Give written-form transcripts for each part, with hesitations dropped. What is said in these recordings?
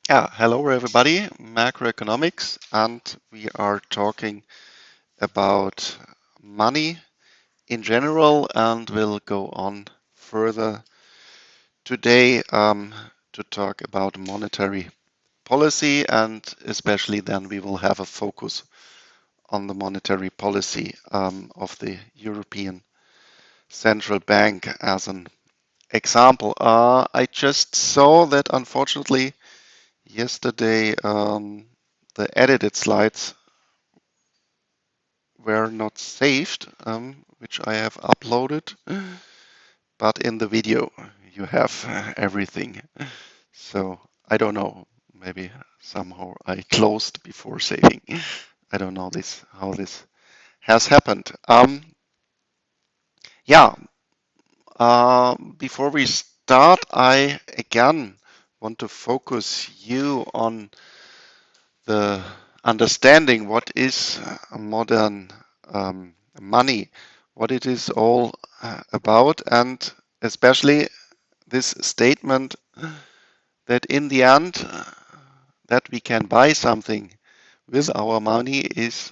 Yeah, hello everybody, macroeconomics, and we are talking about money in general, and we'll go on further today to talk about monetary policy, and especially then we will have a focus on the monetary policy of the European Central Bank as an example. I just saw that unfortunately yesterday the edited slides were not saved, which I have uploaded, but in the video you have everything. So I don't know, maybe somehow I closed before saving. I don't know how this has happened. Yeah, before we start, I again want to focus you on the understanding what is modern money, what it is all about, and especially this statement that in the end that we can buy something with our money is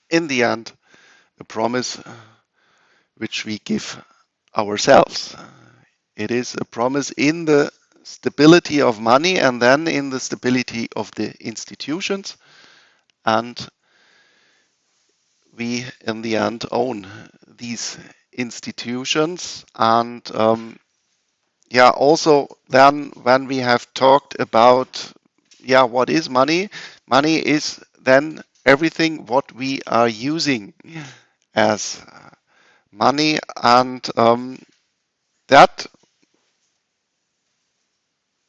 in the end a promise which we give ourselves. It is a promise in the stability of money and then in the stability of the institutions, and we in the end own these institutions. And yeah, also then when we have talked about what is money, money is then everything what we are using as money, and that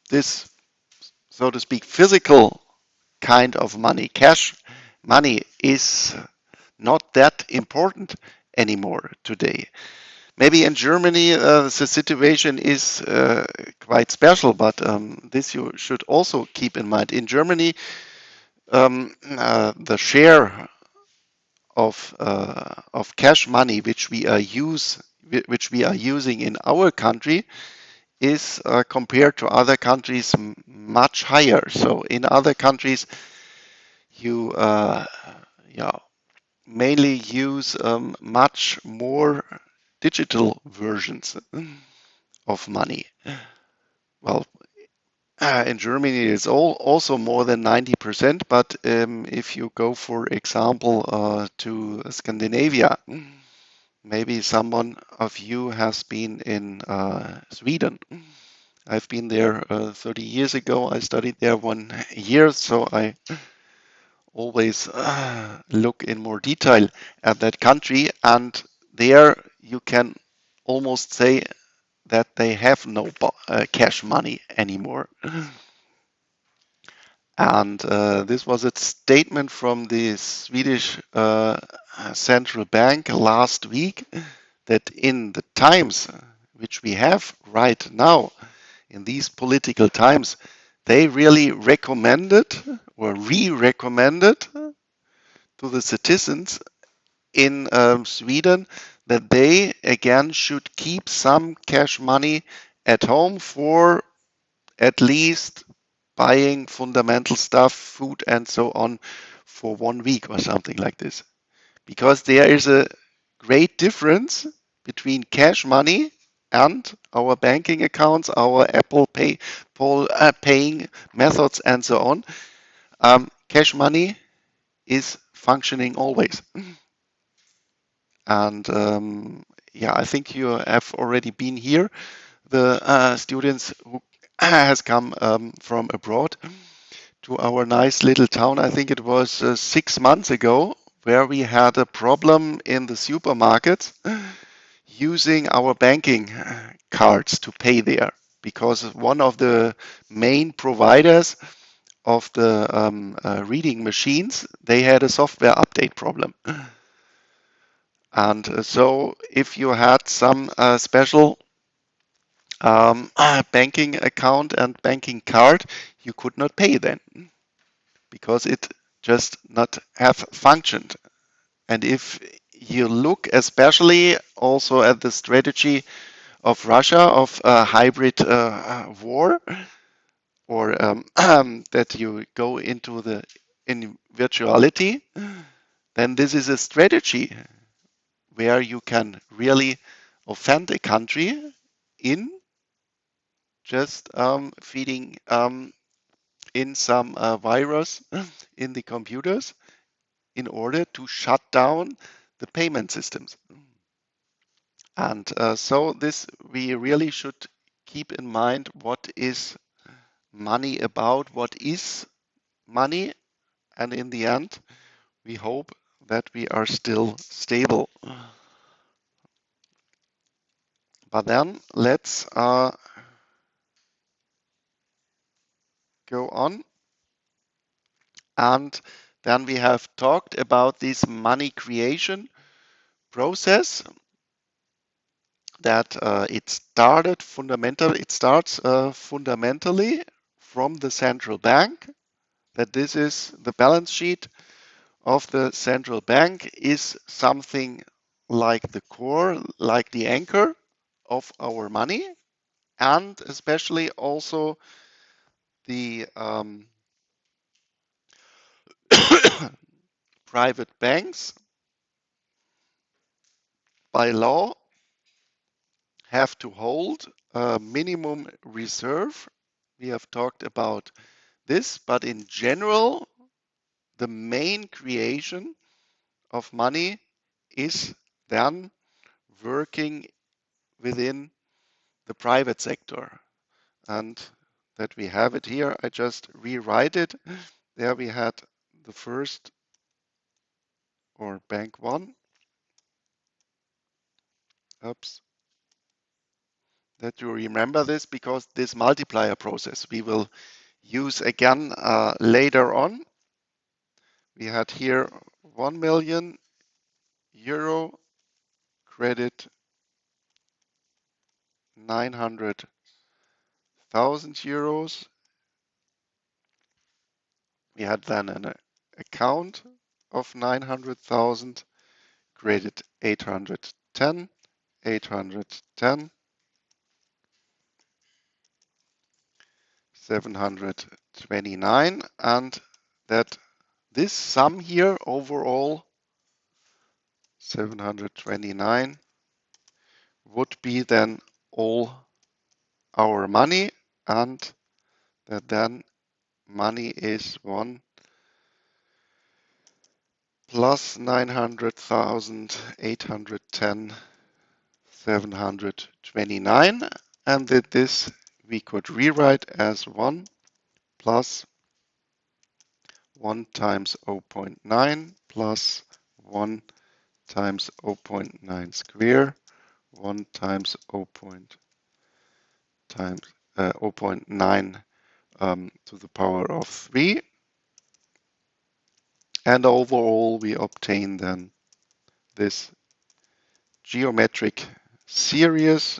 this, so to speak, physical kind of money, cash money, is not that important anymore today. Maybe in Germany the situation is quite special, but this you should also keep in mind. In Germany, the share of cash money which we are using in our country is compared to other countries much higher. So in other countries, you yeah, mainly use much more digital versions of money. Well, in Germany, it's also more than 90%, but if you go, for example, to Scandinavia, maybe someone of you has been in Sweden. I've been there 30 years ago. I studied there 1 year, so I always look in more detail at that country, and there you can almost say that they have no cash money anymore. And this was a statement from the Swedish central bank last week, that in the times which we have right now, in these political times, they really recommended or re-recommended to the citizens in Sweden that they again should keep some cash money at home for at least buying fundamental stuff, food and so on, for 1 week or something like this. Because there is a great difference between cash money and our banking accounts, our Apple Pay, paying methods and so on. Cash money is functioning always. And yeah, I think you have already been here. The students who has come from abroad to our nice little town. I think it was 6 months ago, where we had a problem in the supermarkets using our banking cards to pay there, because one of the main providers of the reading machines, they had a software update problem. And so if you had some special banking account and banking card, you could not pay then, because it just not have functioned. And if you look especially also at the strategy of Russia of a hybrid war, or that you go into the in virtuality, then this is a strategy where you can really offend a country in just feeding in some virus in the computers in order to shut down the payment systems. And so this we really should keep in mind what is money about, what is money, and in the end, we hope that we are still stable. But then let's go on. And then we have talked about this money creation process that it starts fundamentally from the central bank, that this is the balance sheet of the central bank is something like the core, like the anchor of our money, and especially also the private banks by law have to hold a minimum reserve. We have talked about this, but in general, the main creation of money is then working within the private sector. And that we have it here, I just rewrite it. There we had the first, or bank one. Oops. That you remember this, because this multiplier process we will use again later on. We had here 1 million euro credit 900,000 euros. We had then an account of 900,000, credit 810, 810, 729, and that this sum here overall 729 would be then all our money, and that then money is 1 plus 900,000, 810, 729, and that this we could rewrite as 1 plus 1 times 0.9 plus 1 times 0.9 square, 1 times 0.9 to the power of 3. And overall, we obtain then this geometric series,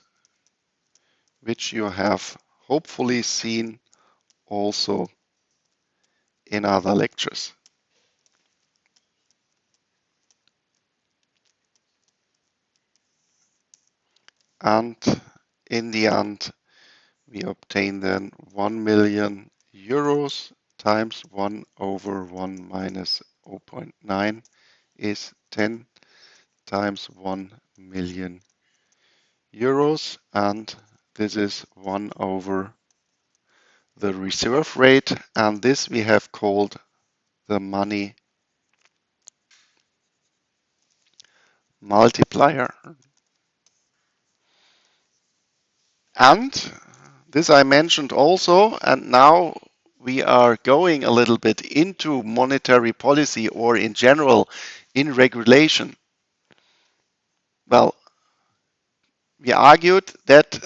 which you have hopefully seen also in other lectures. And in the end, we obtain then 1 million euros times 1 over 1 minus 0.9 is 10 times 1 million euros, and this is 1 over the reserve rate, and this we have called the money multiplier. And this I mentioned also, and now we are going a little bit into monetary policy, or in general in regulation. Well, we argued that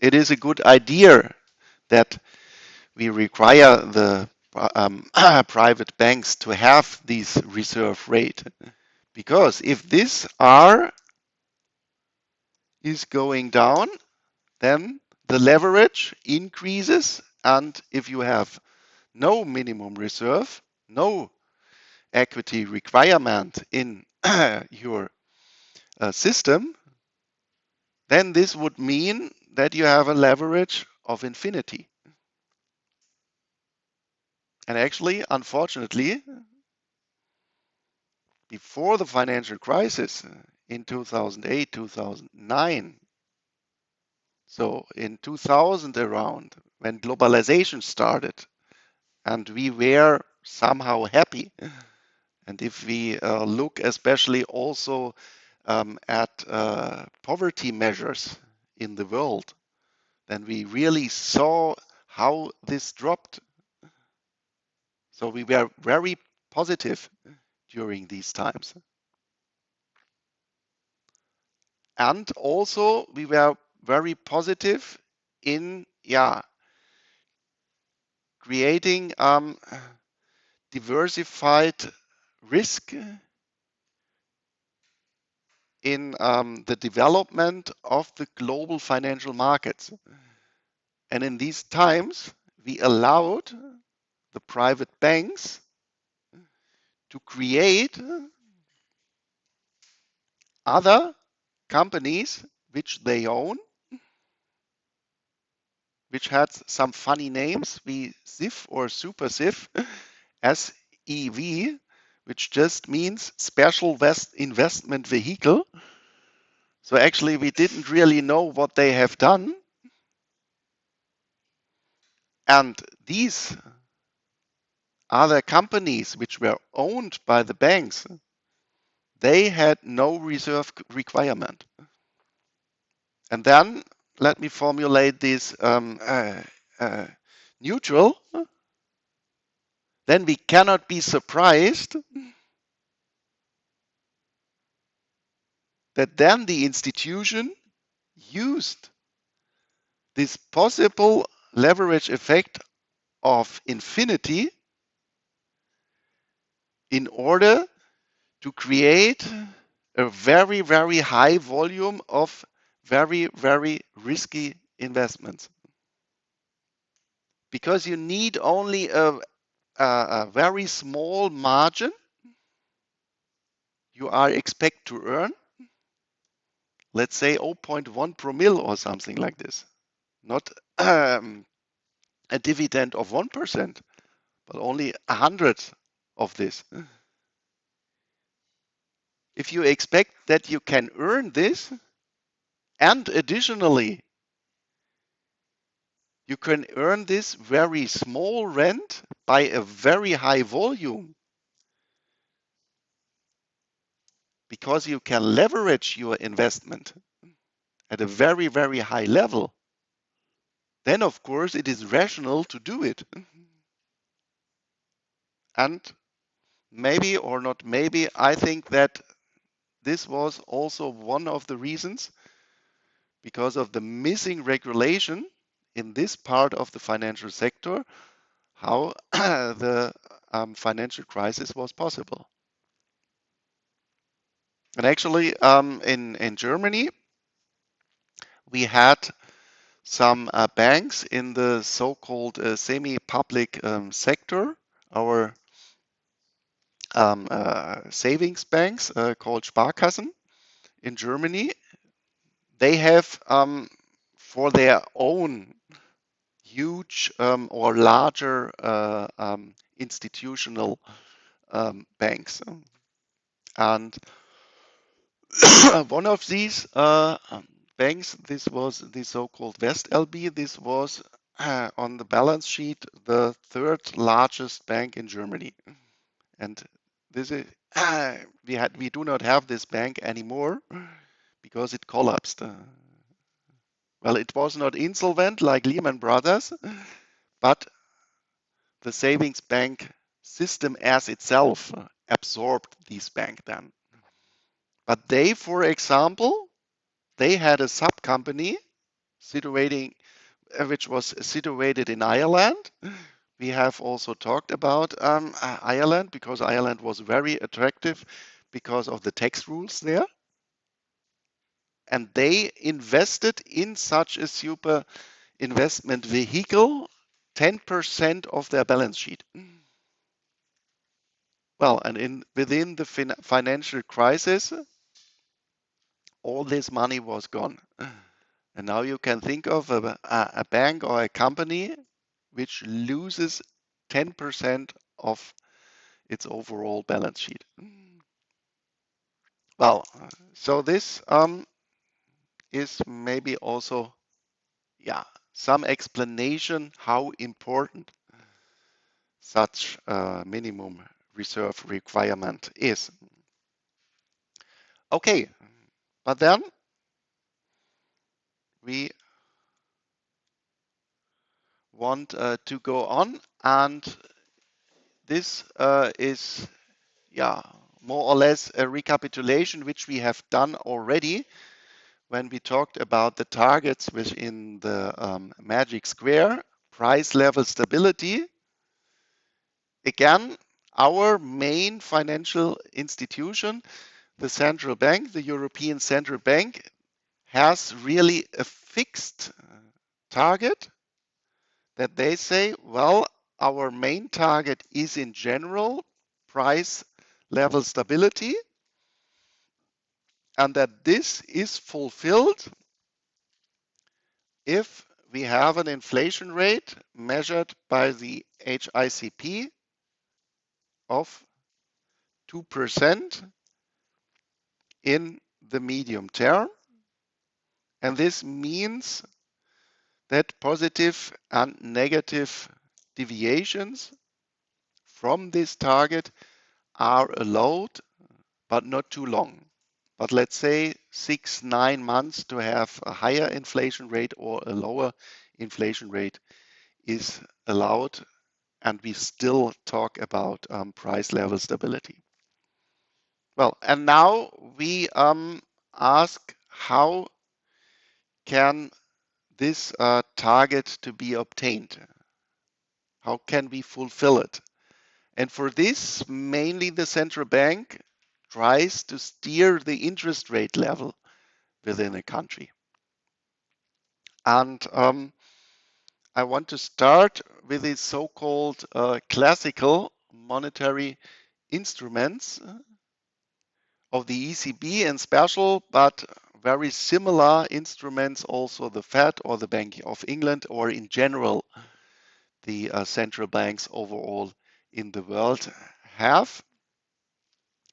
it is a good idea that we require the private banks to have this reserve rate, because if this R is going down, then the leverage increases, and if you have no minimum reserve, no equity requirement in your system, then this would mean that you have a leverage of infinity. And actually, unfortunately, before the financial crisis in 2008, 2009, so in 2000 around, when globalization started and we were somehow happy, and if we look especially also at poverty measures in the world, then we really saw how this dropped. So we were very positive during these times. And also we were very positive in creating diversified risk in the development of the global financial markets. And in these times, we allowed the private banks to create other companies which they own, which had some funny names, we SIF or Super SIF, SEV, which just means Special Investment Vehicle. So actually, we didn't really know what they have done. And these other companies which were owned by the banks, they had no reserve requirement. And then let me formulate this neutral. Then we cannot be surprised that then the institution used this possible leverage effect of infinity in order to create a very, very high volume of very, very risky investments. Because you need only a very small margin you are expect to earn, let's say 0.1 promille or something like this. Not a dividend of 1%, but only 100 of this. If you expect that you can earn this, and additionally, you can earn this very small rent by a very high volume, because you can leverage your investment at a very, very high level, then of course it is rational to do it. And maybe or not maybe, I think that this was also one of the reasons, because of the missing regulation in this part of the financial sector, how the financial crisis was possible. And actually, in Germany, we had some banks in the so-called semi-public sector, our savings banks called Sparkassen in Germany. They have for their own huge or larger institutional banks. And one of these banks, this was the so-called vsdc. This was on the balance sheet the third largest bank in Germany. And this is we do not have this bank anymore because it collapsed. Well, it was not insolvent like Lehman Brothers, but the savings bank system as itself absorbed this bank then. But they, for example, they had a sub company situating, which was situated in Ireland. We have also talked about Ireland, because Ireland was very attractive because of the tax rules there. And they invested in such a super investment vehicle 10% of their balance sheet. Well, and within the financial crisis, all this money was gone. And now you can think of a bank or a company which loses 10% of its overall balance sheet. Well, so this is maybe also, yeah, some explanation how important such a minimum reserve requirement is. Okay, but then we want to go on, and this is, yeah, more or less a recapitulation which we have done already when we talked about the targets within the magic square, price level stability. Again, our main financial institution, the central bank, the European Central Bank, has really a fixed target that they say, well, our main target is in general price level stability, and that this is fulfilled if we have an inflation rate measured by the HICP of 2% in the medium term. And this means that positive and negative deviations from this target are allowed, but not too long. But let's say 6-9 months to have a higher inflation rate or a lower inflation rate is allowed, and we still talk about price level stability. Well, and now we ask, how can this target to be obtained? How can we fulfill it? And for this, mainly the central bank tries to steer the interest rate level within a country. And I want to start with the so-called classical monetary instruments of the ECB and special, but very similar instruments also the Fed or the Bank of England, or in general the central banks overall in the world have.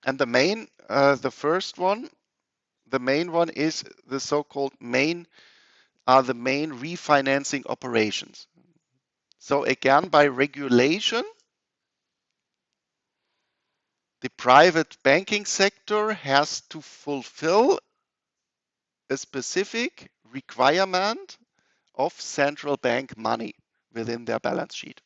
And the main one is the so-called main refinancing operations. So again, by regulation, the private banking sector has to fulfill a specific requirement of central bank money within their balance sheet.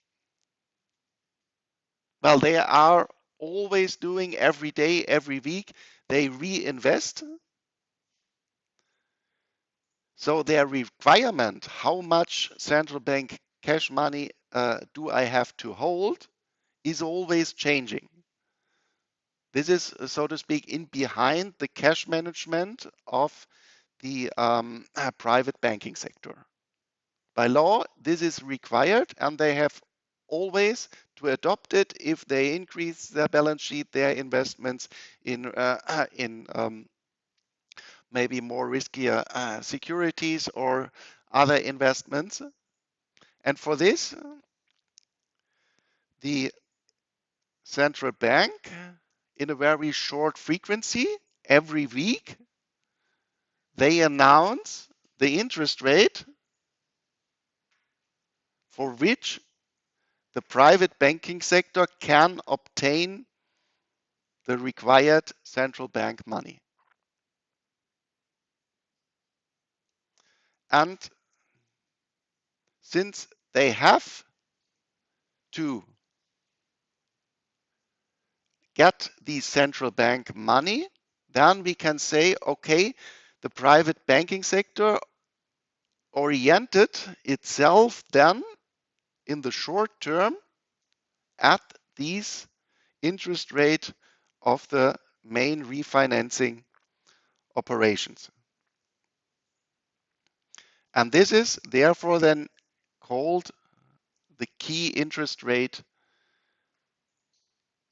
Well, they are always doing every day, every week, they reinvest. So their requirement, how much central bank cash money do I have to hold, is always changing. This is, so to speak, in behind the cash management of the private banking sector. By law, this is required, and they have always to adopt it if they increase their balance sheet, their investments in maybe more riskier securities or other investments. And for this, the central bank, in a very short frequency, every week, they announce the interest rate for which the private banking sector can obtain the required central bank money. And since they have to get the central bank money, then we can say, okay, the private banking sector oriented itself then in the short term at these interest rate of the main refinancing operations. And this is therefore then called the key interest rate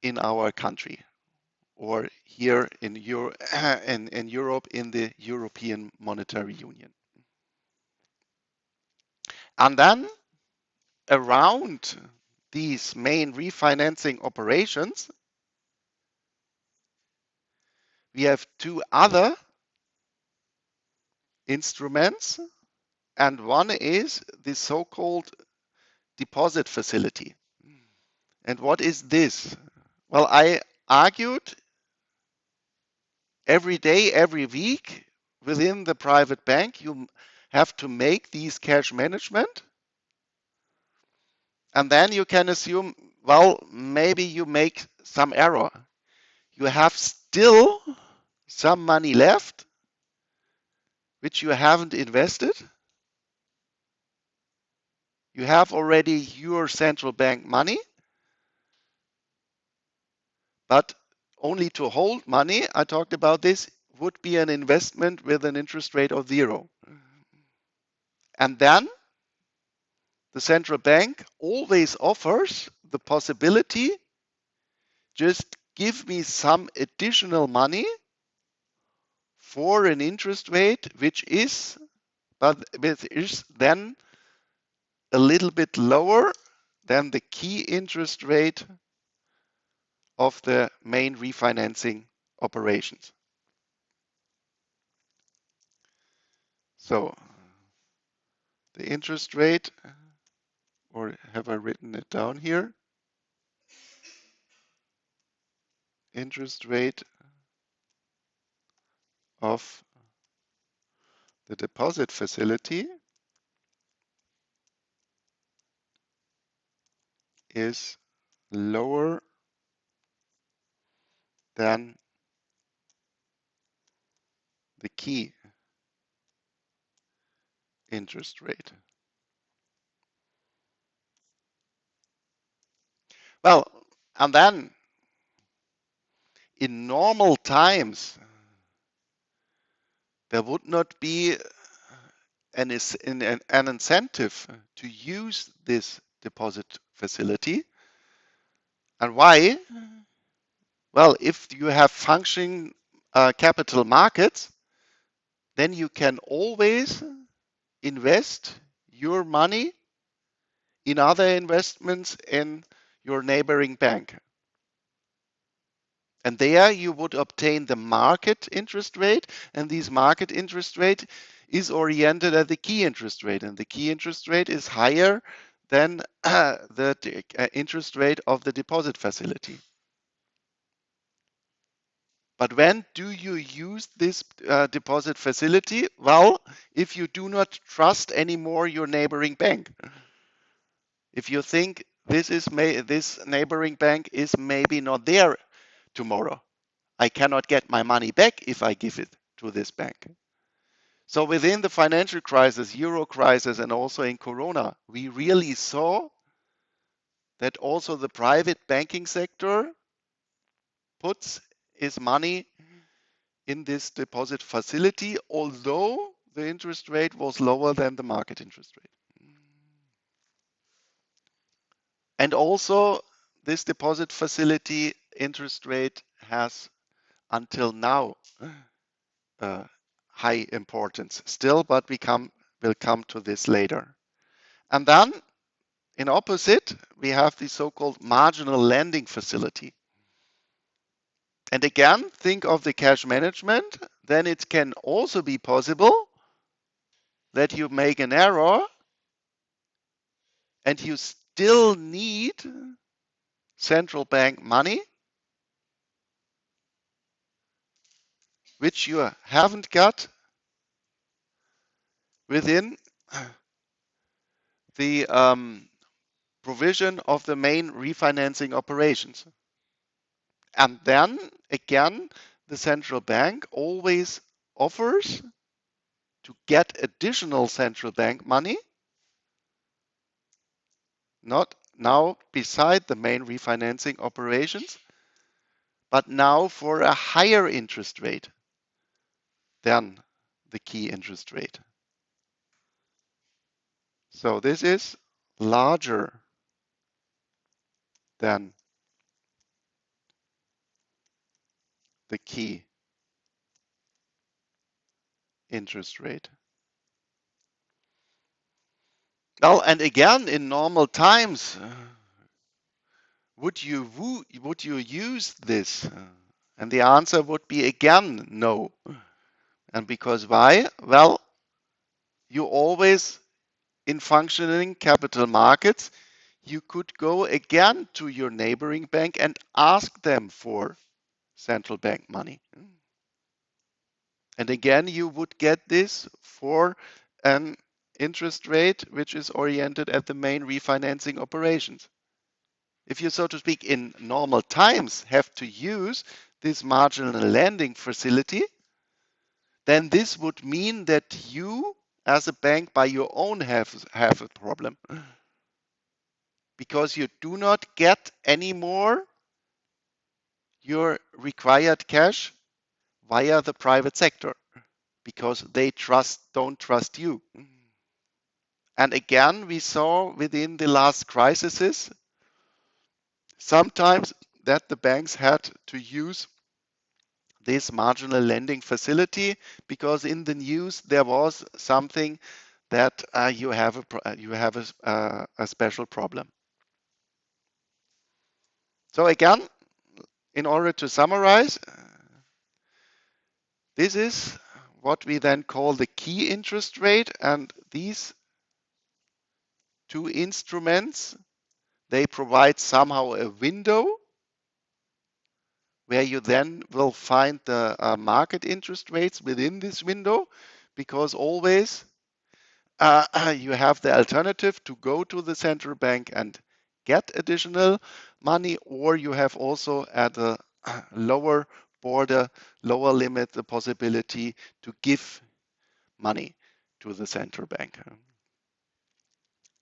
in our country, or here in Europe in the European Monetary Union. And then around these main refinancing operations, we have two other instruments, and one is the so-called deposit facility. And what is this? Well, I argued every day, every week within the private bank, you have to make these cash management. And then you can assume, well, maybe you make some error. You have still some money left, which you haven't invested. You have already your central bank money, but only to hold money, I talked about this, would be an investment with an interest rate of 0. And then the central bank always offers the possibility, just give me some additional money for an interest rate which is then a little bit lower than the key interest rate of the main refinancing operations. So the interest rate, or have I written it down here? Interest rate of the deposit facility is lower than the key interest rate. Well, and then in normal times, there would not be an incentive to use this deposit facility. And why? Well, if you have functioning capital markets, then you can always invest your money in other investments in your neighboring bank. And there you would obtain the market interest rate, and this market interest rate is oriented at the key interest rate, and the key interest rate is higher than the interest rate of the deposit facility. But when do you use this deposit facility? Well, if you do not trust anymore your neighboring bank. If you think this neighboring bank is maybe not there tomorrow, I cannot get my money back if I give it to this bank. So within the financial crisis, Euro crisis, and also in Corona, we really saw that also the private banking sector puts his money in this deposit facility, although the interest rate was lower than the market interest rate. And also, this deposit facility interest rate has until now high importance still, but will come to this later. And then in opposite, we have the so-called marginal lending facility. And again, think of the cash management. Then it can also be possible that you make an error and you still need central bank money, which you haven't got within the provision of the main refinancing operations. And then again, the central bank always offers to get additional central bank money, not now beside the main refinancing operations, but now for a higher interest rate than the key interest rate. So this is larger than the key interest rate. Well, and again, in normal times, would you use this? And the answer would be again no. And because why? Well, you always in functioning capital markets, you could go again to your neighboring bank and ask them for central bank money. And again, you would get this for an interest rate which is oriented at the main refinancing operations. If you, so to speak, in normal times have to use this marginal lending facility, then this would mean that you, as a bank, by your own have a problem because you do not get anymore your required cash via the private sector because they don't trust you. And again, we saw within the last crises sometimes that the banks had to use this marginal lending facility because in the news there was something that you have a special problem. So again, in order to summarize, this is what we then call the key interest rate, and these two instruments, they provide somehow a window where you then will find the market interest rates within this window, because always you have the alternative to go to the central bank and get additional money, or you have also at a lower border, lower limit, the possibility to give money to the central bank.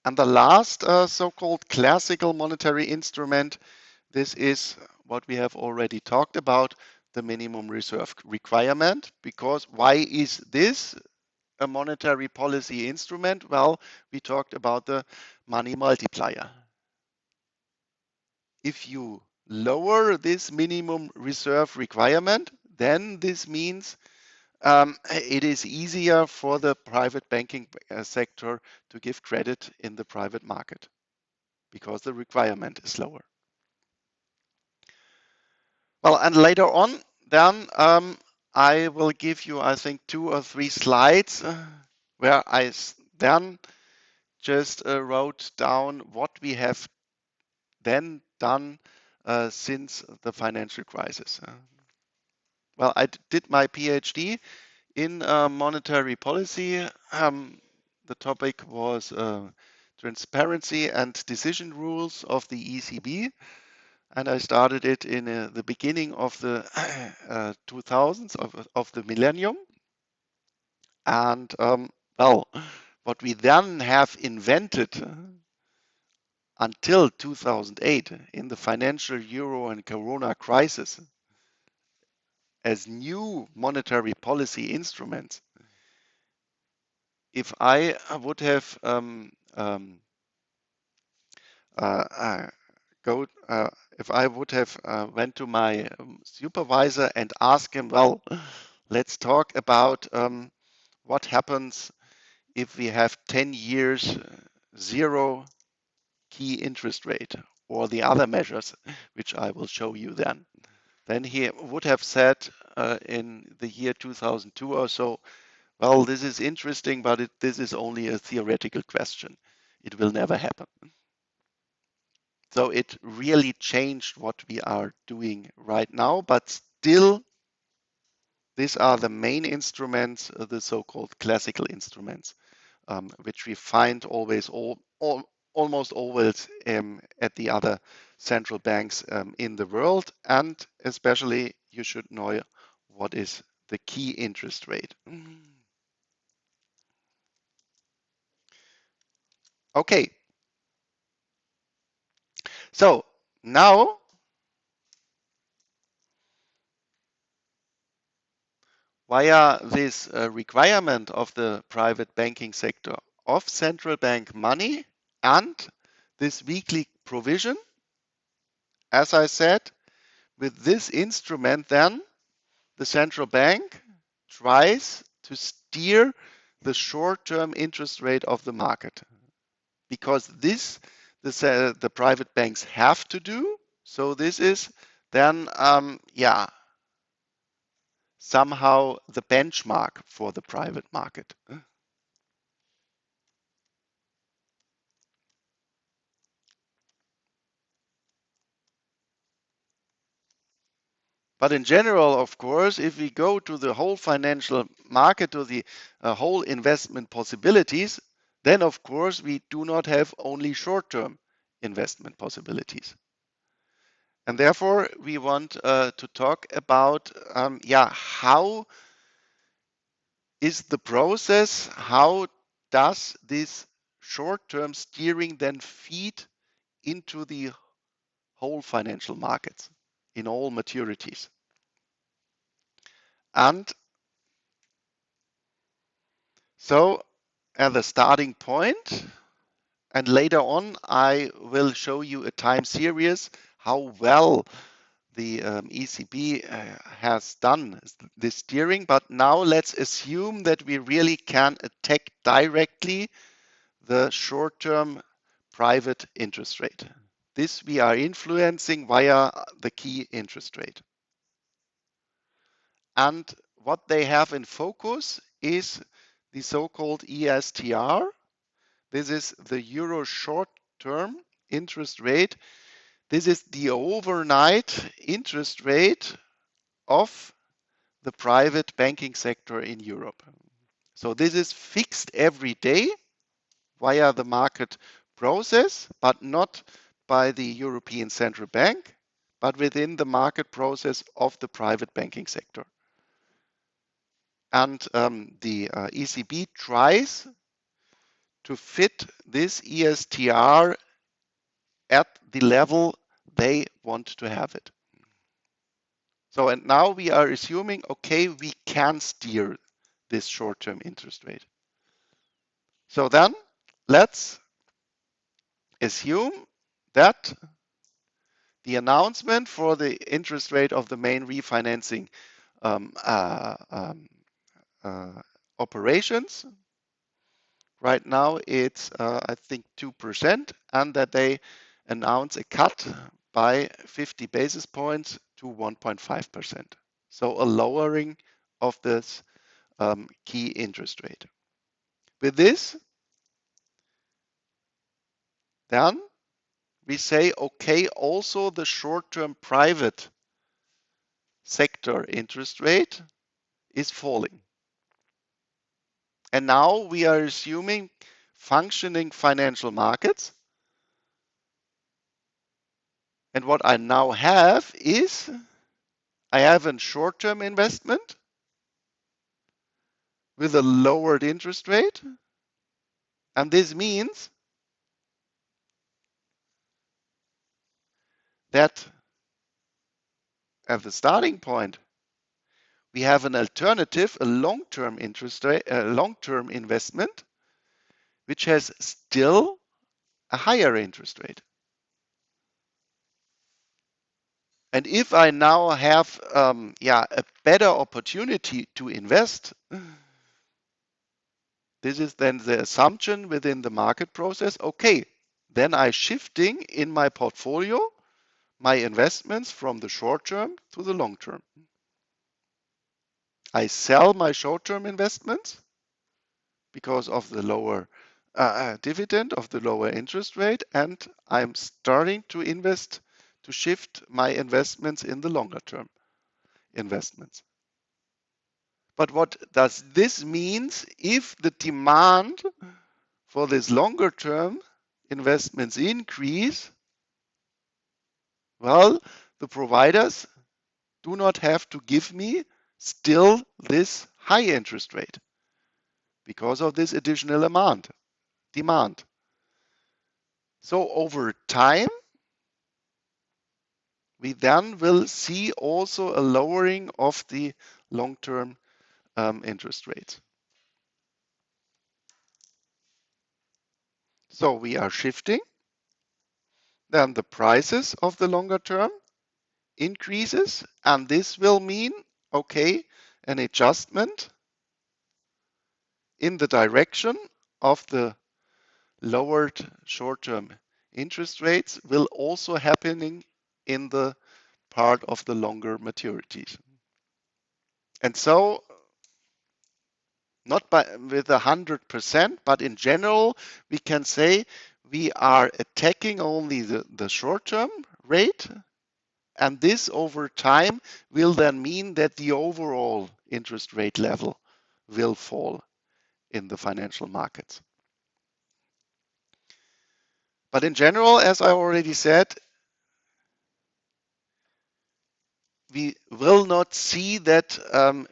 And the last so-called classical monetary instrument, this is what we have already talked about, the minimum reserve requirement. Because why is this a monetary policy instrument? Well, we talked about the money multiplier. If you lower this minimum reserve requirement, then this means it is easier for the private banking sector to give credit in the private market because the requirement is lower. Well, and later on, then I will give you, I think, 2 or 3 slides where I then just wrote down what we have then done since the financial crisis. Well, I did my PhD in monetary policy. The topic was transparency and decision rules of the ECB. And I started it in the beginning of the 2000s of the millennium. And well, what we then have invented until 2008 in the financial euro and corona crisis as new monetary policy instruments, if I would have if I would have went to my supervisor and asked him, well, let's talk about what happens if we have 10 years zero key interest rate or the other measures, which I will show you then. Then he would have said in the year 2002 or so, well, this is interesting, but this is only a theoretical question. It will never happen. So it really changed what we are doing right now, but still, these are the main instruments, the so-called classical instruments, which we find always almost always at the other central banks in the world. And especially, you should know what is the key interest rate. Okay. So now via this requirement of the private banking sector of central bank money and this weekly provision, as I said, with this instrument then the central bank tries to steer the short-term interest rate of the market, because this the private banks have to do So this is then, somehow the benchmark for the private market. But in general, of course, if we go to the whole financial market, to the whole investment possibilities, then of course we do not have only short-term investment possibilities. And therefore, we want to talk about, how is the process, how does this short-term steering then feed into the whole financial markets in all maturities? And so at the starting point, and later on, I will show you a time series how well the ECB has done this steering. But now let's assume that we really can attack directly the short-term private interest rate. This we are influencing via the key interest rate. And what they have in focus is the so-called ESTR. This is the Euro short-term interest rate. This is the overnight interest rate of the private banking sector in Europe. So this is fixed every day via the market process, but not by the European Central Bank, but within the market process of the private banking sector. And the ECB tries to fit this ESTR at the level they want to have it. So, and now we are assuming, okay, we can steer this short-term interest rate. So then let's assume that the announcement for the interest rate of the main refinancing um, uh, um, operations, right now it's, I think, 2%, and that they announce a cut by 50 basis points to 1.5%. So a lowering of this key interest rate. With this, then we say, okay, also the short-term private sector interest rate is falling. And now we are assuming functioning financial markets. And what I now have is I have a short-term investment with a lowered interest rate. And this means that at the starting point, we have an alternative, a long-term interest rate, a long-term investment, which has still a higher interest rate. And if I now have a better opportunity to invest, this is then the assumption within the market process. Okay, then I'm shifting in my portfolio my investments from the short term to the long term. I sell my short term investments because of the lower dividend, of the lower interest rate, and I'm starting to invest, to shift my investments in the longer term investments. But what does this mean if the demand for this longer term investments increase? Well, the providers do not have to give me still this high interest rate because of this additional demand. So over time, we then will see also a lowering of the long-term interest rates. So we are shifting. Then the prices of the longer term increases, and this will mean, okay, an adjustment in the direction of the lowered short-term interest rates will also happening in the part of the longer maturities. And so not with 100%, but in general, we can say we are attacking only the short-term rate, and this over time will then mean that the overall interest rate level will fall in the financial markets. But in general, as I already said, we will not see that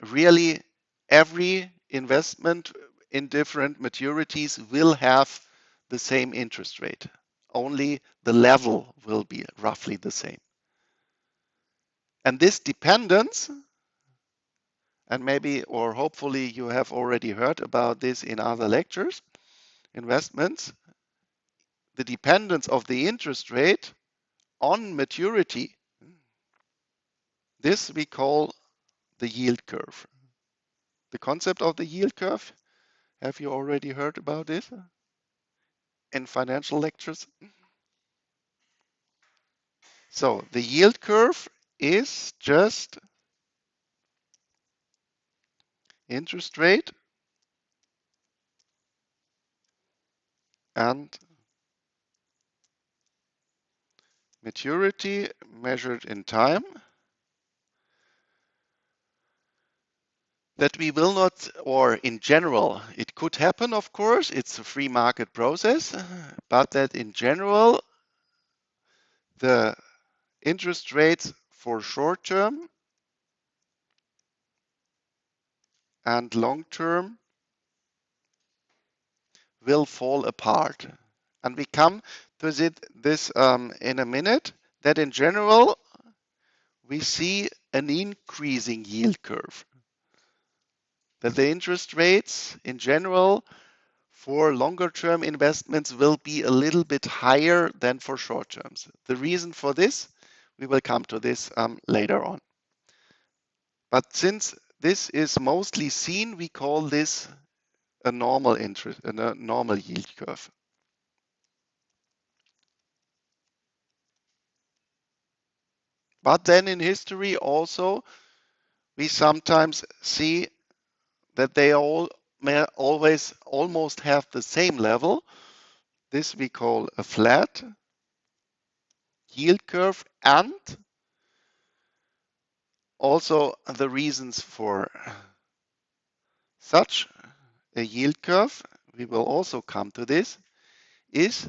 really every investment in different maturities will have the same interest rate. Only the level will be roughly the same. And this dependence, and maybe or hopefully you have already heard about this in other lectures, investments, the dependence of the interest rate on maturity, this we call the yield curve. The concept of the yield curve, have you already heard about this in financial lectures? So the yield curve is just interest rate and maturity measured in time. That we will not, or in general, it could happen, of course, it's a free market process, but that in general, the interest rates for short term and long term will fall apart. And we come to this in a minute, that in general, we see an increasing yield curve. That the interest rates in general for longer term investments will be a little bit higher than for short terms. The reason for this, we will come to this later on. But since this is mostly seen, we call this a normal interest, a normal yield curve. But then in history also, we sometimes see that they all may always almost have the same level. This we call a flat yield curve, and also the reasons for such a yield curve, we will also come to this, is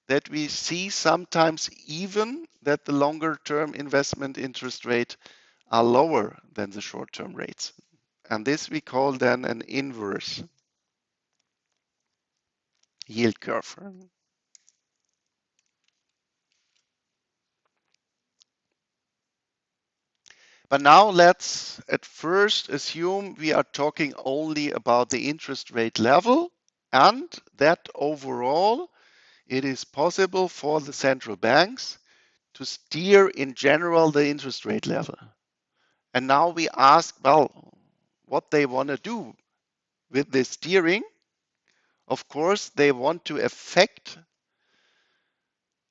that we see sometimes even that the longer term investment interest rate are lower than the short term rates. And this we call then an inverse yield curve. But now let's at first assume we are talking only about the interest rate level, and that overall it is possible for the central banks to steer in general the interest rate level. And now we ask, well, what they want to do with this steering. Of course, they want to affect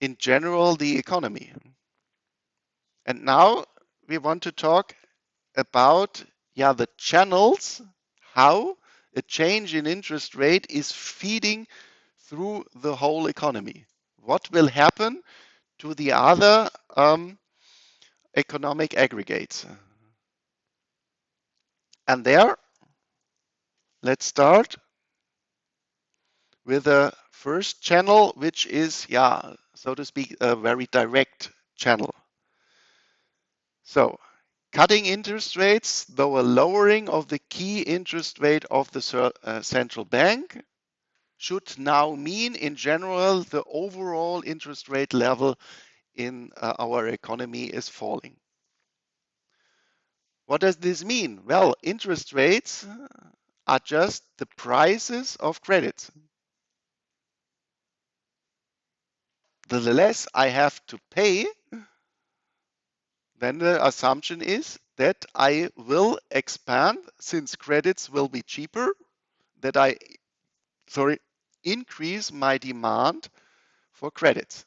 in general the economy. And now we want to talk about the channels, how a change in interest rate is feeding through the whole economy. What will happen to the other economic aggregates? And there, let's start with the first channel, which is, so to speak, a very direct channel. So, cutting interest rates, though a lowering of the key interest rate of the central bank, should now mean in general the overall interest rate level in our economy is falling. What does this mean? Well, interest rates are just the prices of credits. The less I have to pay, then the assumption is that I will expand, since credits will be cheaper, that I increase my demand for credits.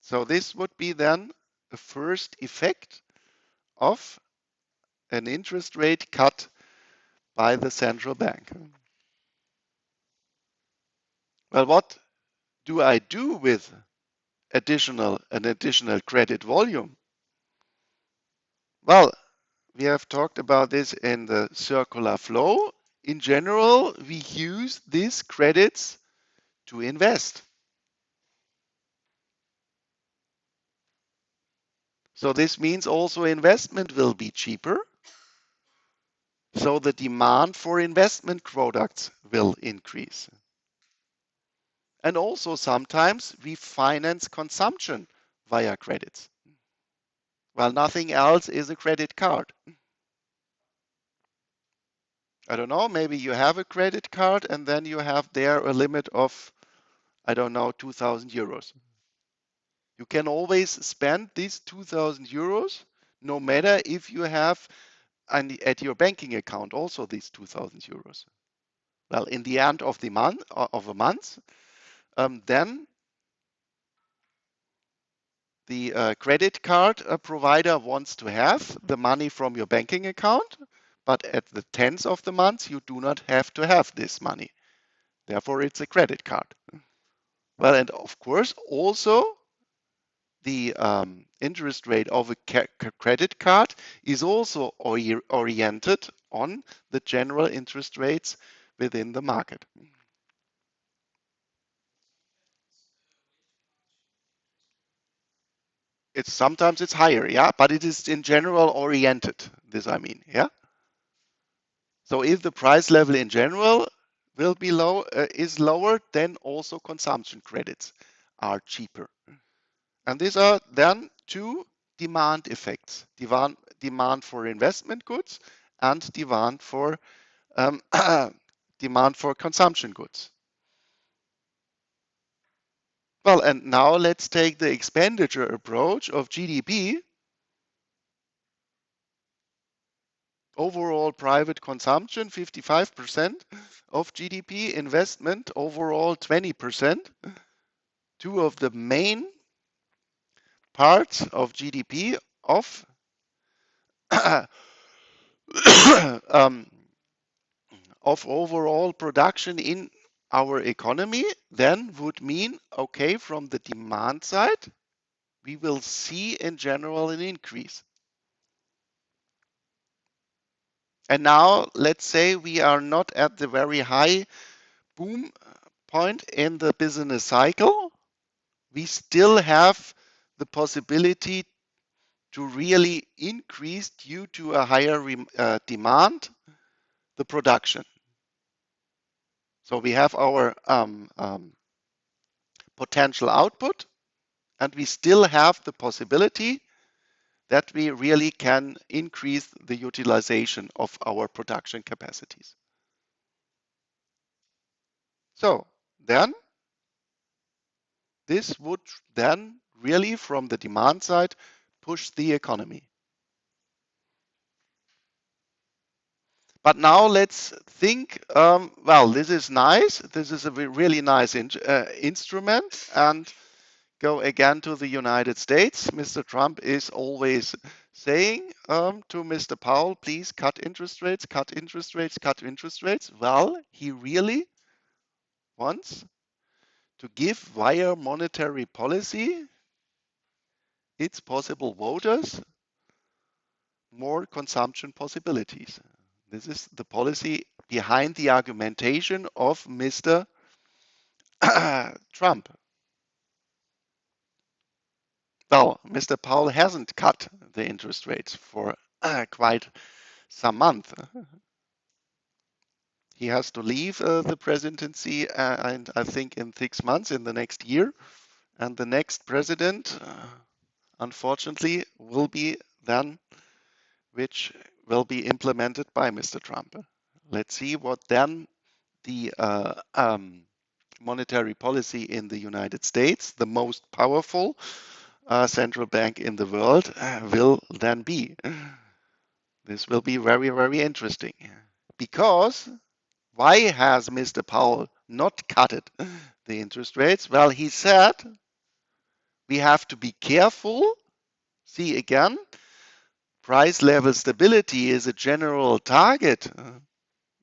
So this would be then a first effect of an interest rate cut by the central bank. Well, what do I do with an additional credit volume? Well, we have talked about this in the circular flow. In general, we use these credits to invest. So this means also investment will be cheaper. So the demand for investment products will increase. And also sometimes we finance consumption via credits. Well, nothing else is a credit card. I don't know, maybe you have a credit card and then you have there a limit of, I don't know, 2,000 euros. You can always spend these 2,000 euros no matter if you have at your banking account also these 2,000 euros. Well, in the end of the month then the credit card provider wants to have the money from your banking account, but at the 10th of the month you do not have to have this money. Therefore, it's a credit card. Well, and of course, also the interest rate of a credit card is also oriented on the general interest rates within the market. Sometimes it's higher, yeah, but it is in general oriented. This I mean, yeah. So if the price level in general will be is lower, then also consumption credits are cheaper. And these are then two demand effects: demand for investment goods and um, demand for consumption goods. Well, and now let's take the expenditure approach of GDP. Overall private consumption, 55% of GDP, investment overall 20%. Two of the main parts of GDP of um, of overall production in our economy then would mean, okay, from the demand side, we will see in general an increase. And now let's say we are not at the very high boom point in the business cycle. We still have the possibility to really increase due to a higher demand the production. So we have our potential output, and we still have the possibility that we really can increase the utilization of our production capacities. So then this would then really from the demand side push the economy. But now let's think, well, this is nice. This is a really nice instrument. And go again to the United States. Mr. Trump is always saying to Mr. Powell, please cut interest rates, cut interest rates, cut interest rates. Well, he really wants to give via monetary policy its possible voters more consumption possibilities. This is the policy behind the argumentation of Mr. Trump. Well, Mr. Powell hasn't cut the interest rates for quite some month. He has to leave the presidency, and I think in 6 months, in the next year. And the next president, unfortunately, will be then, which will be implemented by Mr. Trump. Let's see what then the monetary policy in the United States, the most powerful central bank in the world, will then be. This will be very, very interesting. Because why has Mr. Powell not cut the interest rates? Well, he said we have to be careful See again, price level stability is a general target,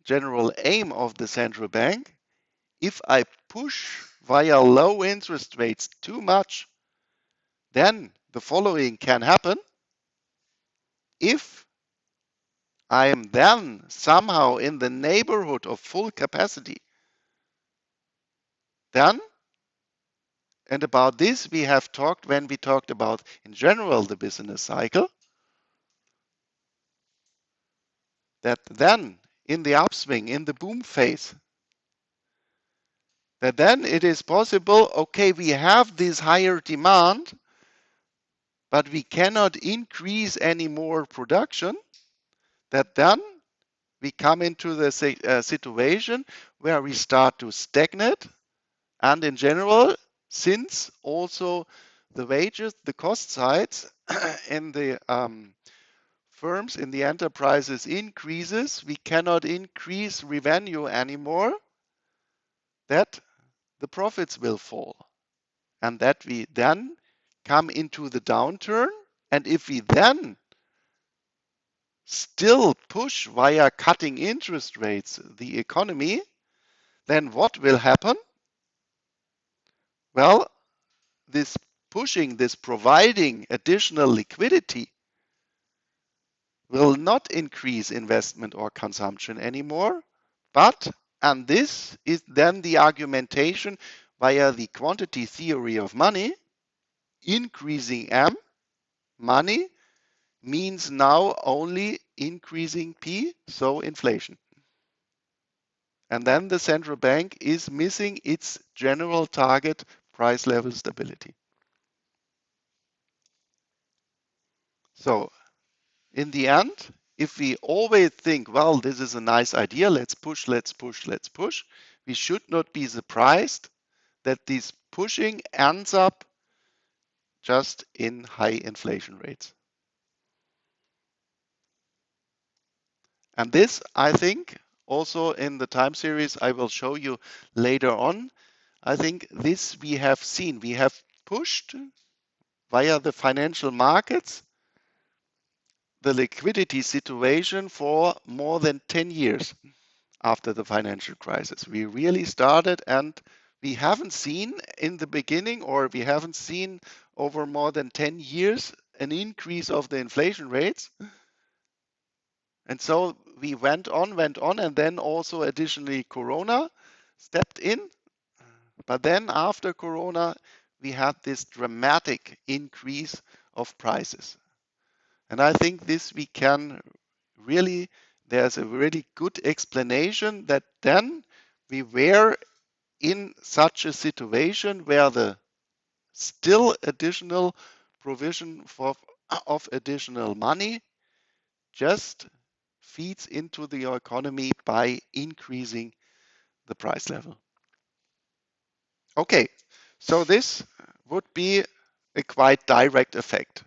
general aim of the central bank. If I push via low interest rates too much, then the following can happen. If I am then somehow in the neighborhood of full capacity, then, and about this we have talked when we talked about in general the business cycle, that then in the upswing, in the boom phase, that then it is possible, okay, we have this higher demand, but we cannot increase any more production, that then we come into the situation where we start to stagnate. And in general, since also the wages, the cost sides in the firms, in the enterprises increases, we cannot increase revenue anymore, that the profits will fall. And that we then come into the downturn. And if we then still push via cutting interest rates the economy, then what will happen? Well, this pushing, this providing additional liquidity will not increase investment or consumption anymore, but, and this is then the argumentation via the quantity theory of money, increasing M, money, means now only increasing P, so inflation. And then the central bank is missing its general target price level stability. So in the end, if we always think, well, this is a nice idea, let's push, let's push, let's push, we should not be surprised that this pushing ends up just in high inflation rates. And this, I think, also in the time series I will show you later on, I think this we have seen. We have pushed via the financial markets the liquidity situation for more than 10 years after the financial crisis. We really started, and we haven't seen in the beginning, or we haven't seen over more than 10 years, an increase of the inflation rates. And so we went on, and then also additionally Corona stepped in. But then after Corona, we had this dramatic increase of prices. And I think this we can really, there's a really good explanation that then we were in such a situation where the still additional provision of additional money just feeds into the economy by increasing the price level. Okay, so this would be a quite direct effect.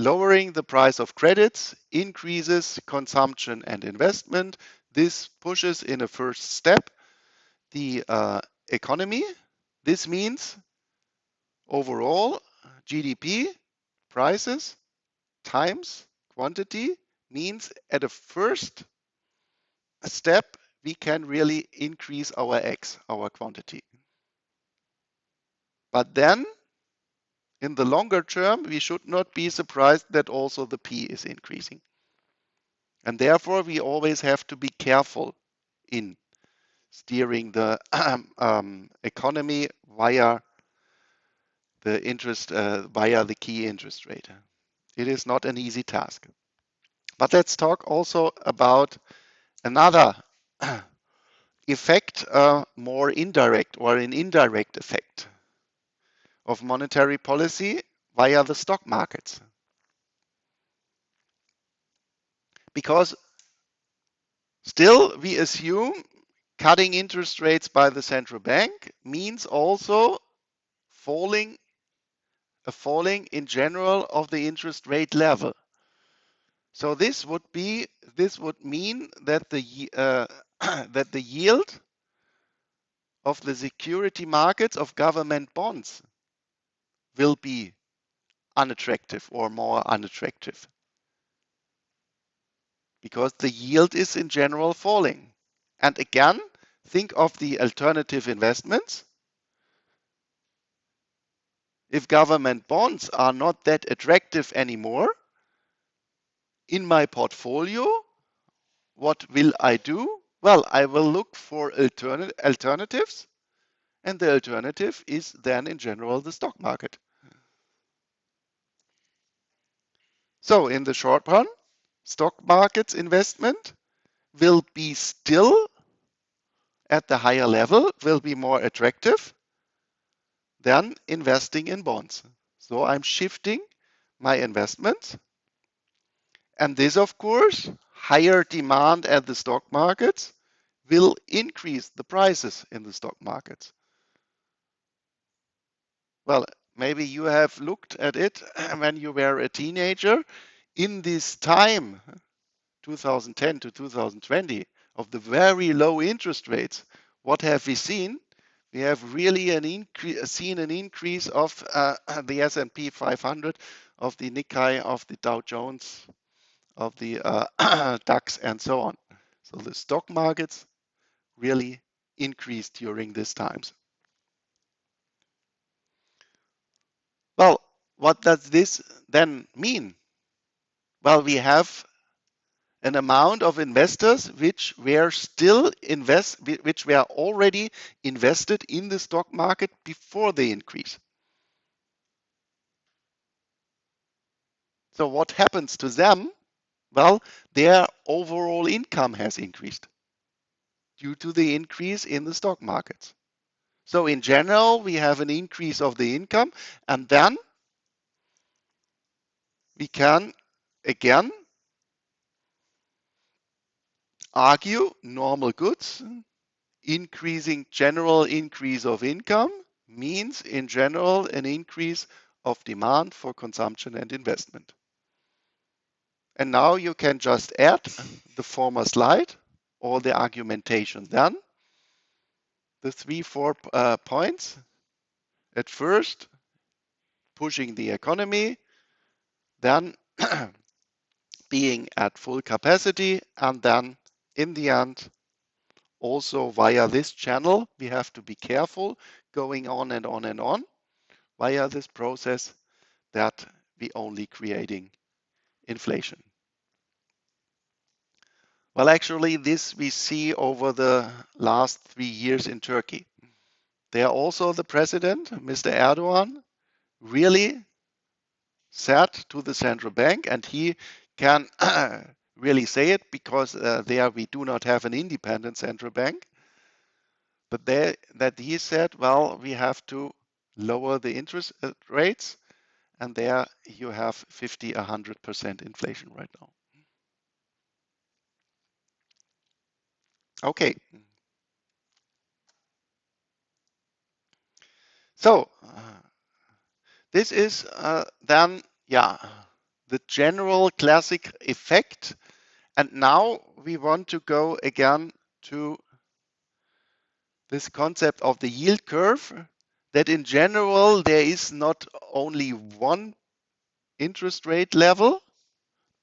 Lowering the price of credits increases consumption and investment. This pushes in a first step the economy. This means overall GDP, prices times quantity means at a first step we can really increase our X, our quantity. But then in the longer term, we should not be surprised that also the P is increasing. And therefore, we always have to be careful in steering the economy via the interest, via the key interest rate. It is not an easy task. But let's talk also about another effect, more indirect or an indirect effect of monetary policy via the stock markets. Because still we assume cutting interest rates by the central bank means also a falling in general of the interest rate level. So this would mean that the that the yield of the security markets of government bonds will be unattractive or more unattractive because the yield is in general falling. And again, think of the alternative investments. If government bonds are not that attractive anymore in my portfolio, what will I do? Well, I will look for alternatives, and the alternative is then in general the stock market. So in the short run, stock markets investment will be still at the higher level, will be more attractive than investing in bonds. So I'm shifting my investments. And this, of course, higher demand at the stock markets will increase the prices in the stock markets. Well, maybe you have looked at it when you were a teenager. In this time, 2010 to 2020, of the very low interest rates, what have we seen? We have really seen an increase of the S&P 500, of the Nikkei, of the Dow Jones, of the DAX, and so on. So the stock markets really increased during these times. Well, what does this then mean? Well, we have an amount of investors which were already invested in the stock market before the increase. So what happens to them? Well, their overall income has increased due to the increase in the stock markets. So in general, we have an increase of the income, and then we can again argue normal goods. Increasing general increase of income means in general an increase of demand for consumption and investment. And now you can just add the former slide or the argumentation then. The 3-4 points. At first, pushing the economy, then being at full capacity, and then in the end, also via this channel, we have to be careful going on and on and on via this process that we only creating inflation. Well, actually, this we see over the last 3 years in Turkey. There also the president, Mr. Erdogan, really said to the central bank, and he can really say it because there we do not have an independent central bank, but that he said, well, we have to lower the interest rates, and there you have 50, 100% inflation right now. Okay. So this is then, the general classic effect. And now we want to go again to this concept of the yield curve, that in general there is not only one interest rate level,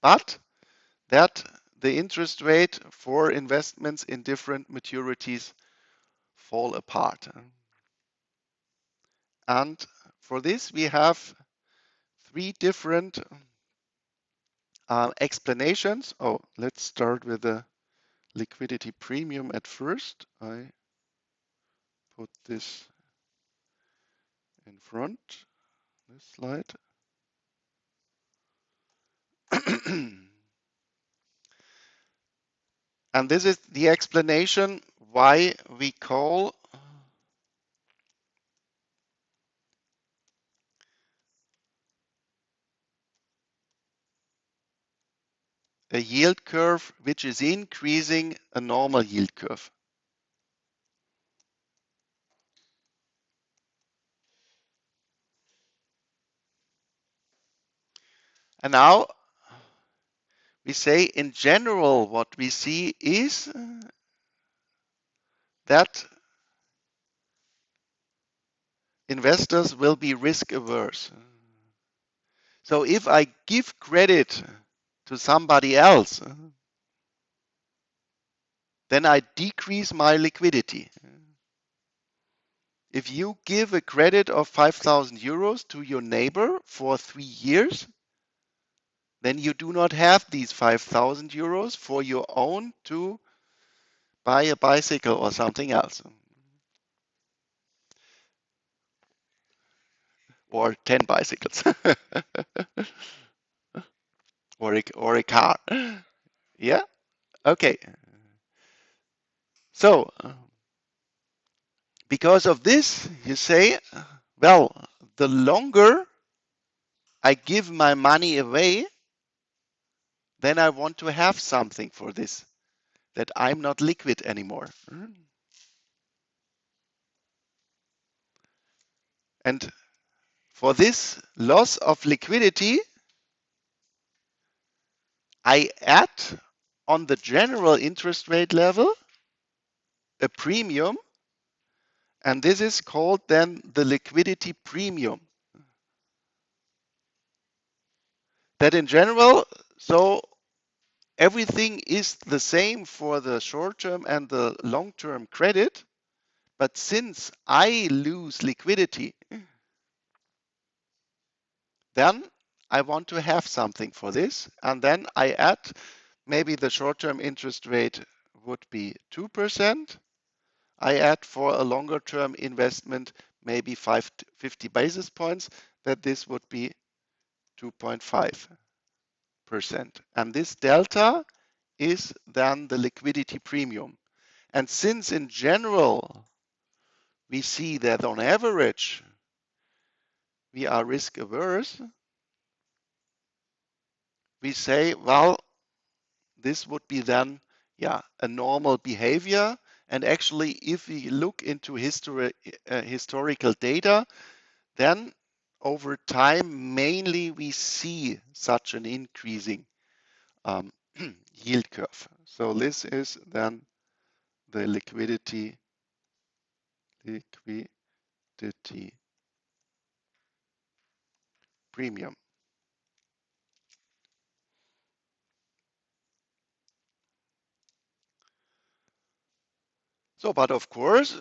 but that the interest rate for investments in different maturities fall apart. And for this we have 3 different explanations. Oh, let's start with the liquidity premium at first. I put this in front, this slide. And this is the explanation why we call a yield curve which is increasing a normal yield curve. And now we say in general what we see is that investors will be risk averse. So if I give credit to somebody else, then I decrease my liquidity. If you give a credit of 5,000 euros to your neighbor for 3 years, then you do not have these 5,000 euros for your own to buy a bicycle or something else, or 10 bicycles, or a car. Yeah? Okay. So, because of this, you say, well, the longer I give my money away, then I want to have something for this, that I'm not liquid anymore. And for this loss of liquidity, I add on the general interest rate level a premium, and this is called then the liquidity premium. That in general, so everything is the same for the short-term and the long-term credit, but since I lose liquidity, then I want to have something for this, and then I add, maybe the short-term interest rate would be 2%. I add for a longer term investment maybe 50 basis points, that this would be 2.5%. And this delta is then the liquidity premium. And since in general we see that on average we are risk averse, we say, well, this would be then, yeah, a normal behavior. And actually, if we look into historical data, then over time, mainly we see such an increasing yield curve. So this is then the liquidity premium. So, but of course,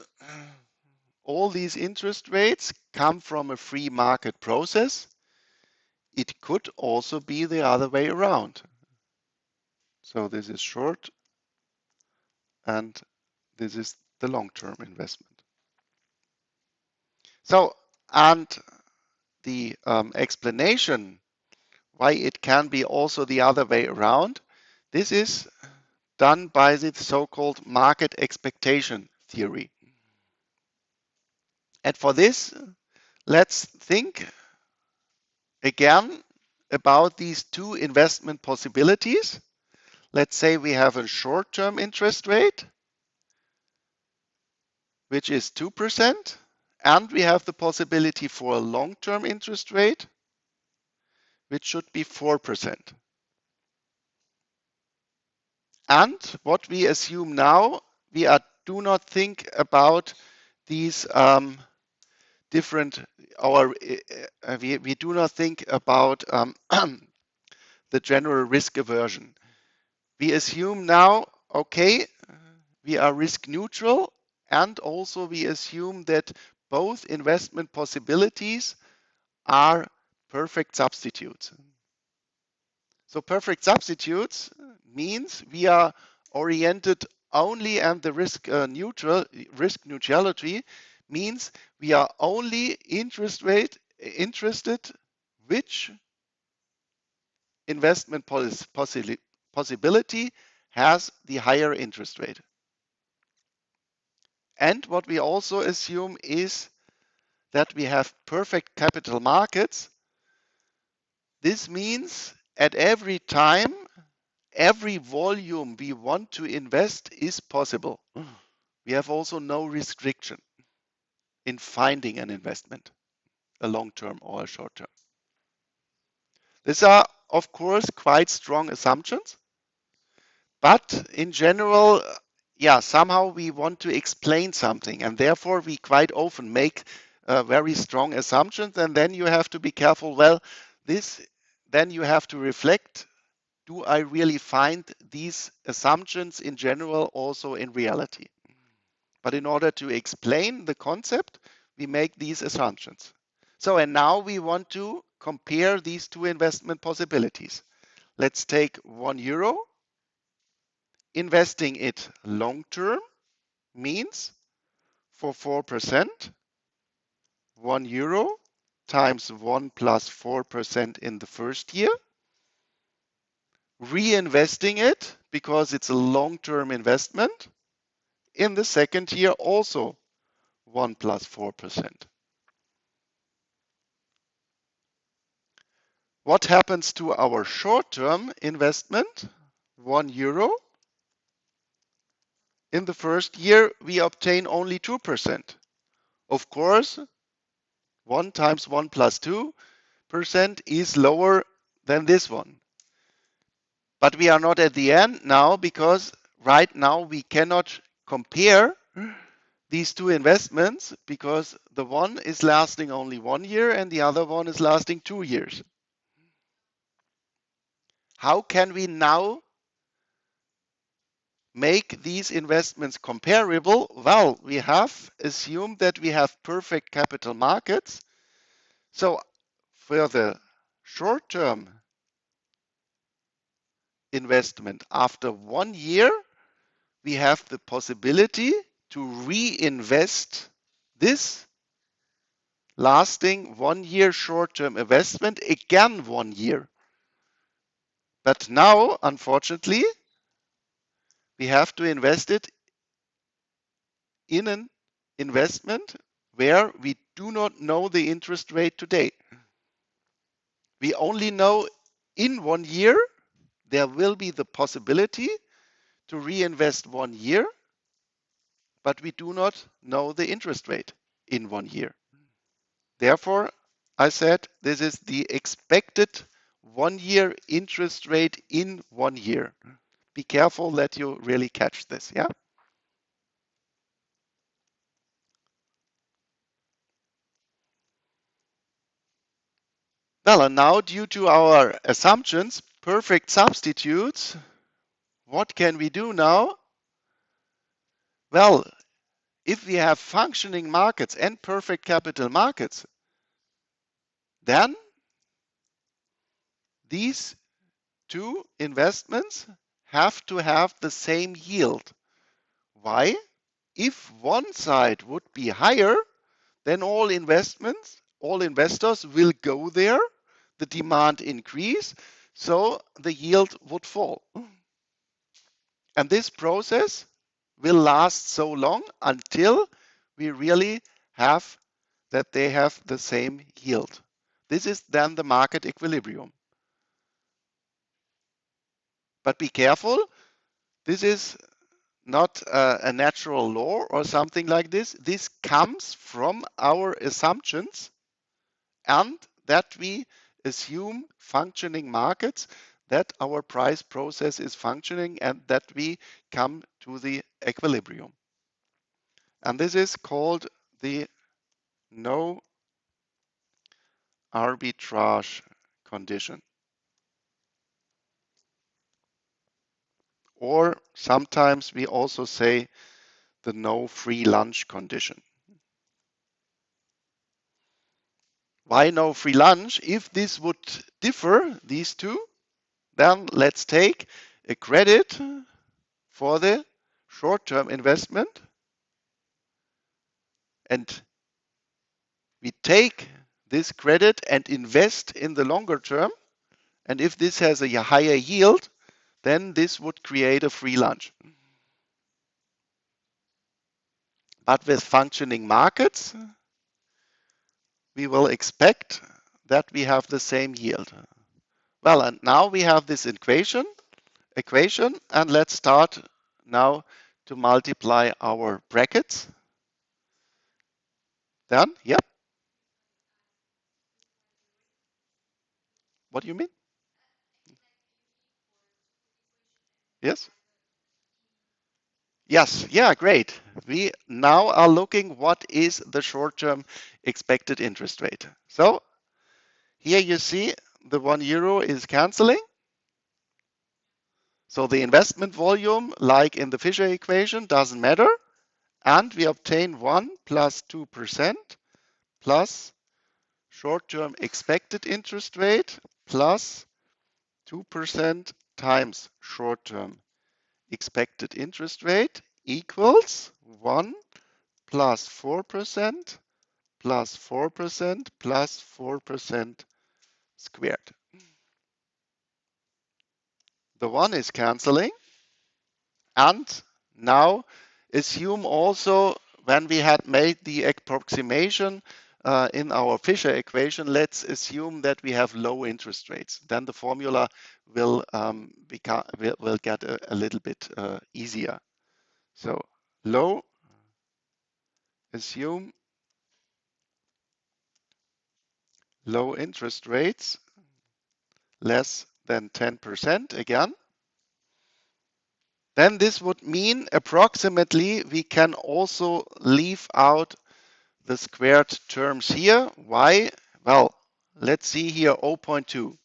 all these interest rates come from a free market process. It could also be the other way around. So this is short and this is the long-term investment. So, and the explanation why it can be also the other way around, this is done by the so-called market expectation theory. And for this, let's think again about these two investment possibilities. Let's say we have a short-term interest rate, which is 2%, and we have the possibility for a long-term interest rate, which should be 4%. And what we assume now, we do not think about these different, or we do not think about the general risk aversion. We assume now, okay, we are risk neutral, and also we assume that both investment possibilities are perfect substitutes. So perfect substitutes means we are oriented only and the risk neutrality means we are only interested which investment possibility has the higher interest rate. And what we also assume is that we have perfect capital markets. This means at every time, every volume we want to invest is possible. We have also no restriction in finding an investment, a long-term or a short-term. These are, of course, quite strong assumptions, but in general, yeah, somehow we want to explain something, and therefore we quite often make very strong assumptions, and then you have to be careful. Well, this then you have to reflect, do I really find these assumptions in general also in reality? But in order to explain the concept, we make these assumptions. So, and now we want to compare these two investment possibilities. Let's take €1. Investing it long term means for 4%, €1 times 1 plus 4% in the first year. Reinvesting it, because it's a long-term investment, in the second year also 1 plus 4%. What happens to our short-term investment? €1. In the first year, we obtain only 2%. Of course, 1 times 1 plus 2% is lower than this one. But we are not at the end now, because right now we cannot compare these two investments, because the one is lasting only 1 year and the other one is lasting 2 years. How can we now make these investments comparable? Well, we have assumed that we have perfect capital markets. So for the short-term investment, after 1 year, we have the possibility to reinvest this lasting 1 year short-term investment again 1 year. But now, unfortunately, we have to invest it in an investment where we do not know the interest rate today. We only know in 1 year there will be the possibility to reinvest 1 year, but we do not know the interest rate in 1 year. Therefore, I said this is the expected 1 year interest rate in 1 year. Be careful that you really catch this, yeah? Well, and now due to our assumptions, perfect substitutes, what can we do now? Well, if we have functioning markets and perfect capital markets, then these two investments have to have the same yield. Why? If one side would be higher, then all investors will go there, the demand increase, so the yield would fall. And this process will last so long until we really have that they have the same yield. This is then the market equilibrium. But be careful, this is not a natural law or something like this. This comes from our assumptions and that we assume functioning markets, that our price process is functioning and that we come to the equilibrium. And this is called the no arbitrage condition. Or sometimes we also say the no free lunch condition. Why no free lunch? If this would differ, these two, then let's take a credit for the short-term investment and we take this credit and invest in the longer term. And if this has a higher yield, then this would create a free lunch. But with functioning markets, we will expect that we have the same yield. Well, and now we have this equation, and let's start now to multiply our brackets. Then, yep. What do you mean? Yes? Yes, yeah, great. We now are looking what is the short-term expected interest rate. So here you see the €1 is canceling. So the investment volume, like in the Fisher equation, doesn't matter. And we obtain 1 plus 2% plus short-term expected interest rate plus 2% times short-term expected interest rate equals 1 plus 4% plus 4% plus 4% squared. The 1 is canceling. And now assume also when we had made the approximation in our Fisher equation, let's assume that we have low interest rates. Then the formula will get a little bit easier. So assume low interest rates less than 10% again. Then this would mean approximately we can also leave out the squared terms here. Why? Well, let's see here 0.2.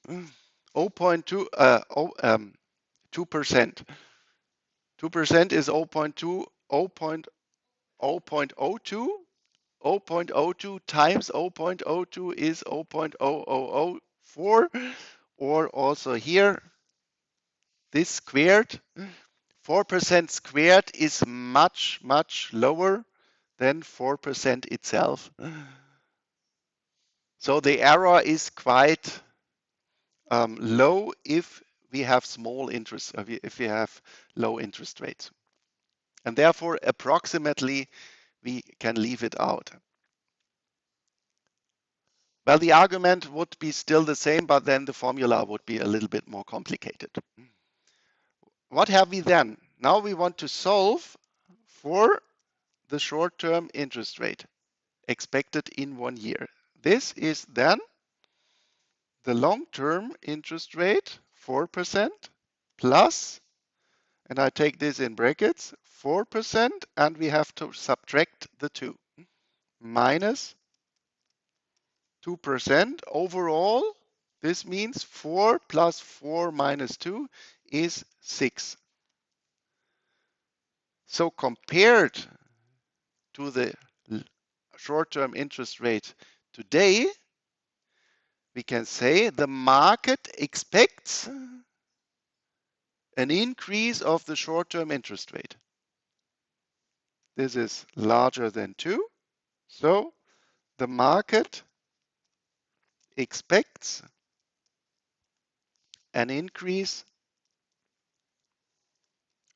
0.2, 2%. 2% is 0.2, 0.02. 0.02 times 0.02 is 0.0004. Or also here, this squared, 4% squared is much, much lower than 4% itself. So the error is quite low if we have small interest, if we have low interest rates. And therefore, approximately, we can leave it out. Well, the argument would be still the same, but then the formula would be a little bit more complicated. What have we then? Now we want to solve for the short-term interest rate expected in 1 year. This is then the long-term interest rate, 4%, plus, and I take this in brackets, 4%, and we have to subtract the 2, minus 2%. Overall, this means 4 plus 4 minus 2 is 6. So compared to the short-term interest rate today, we can say the market expects an increase of the short-term interest rate. This is larger than 2. So the market expects an increase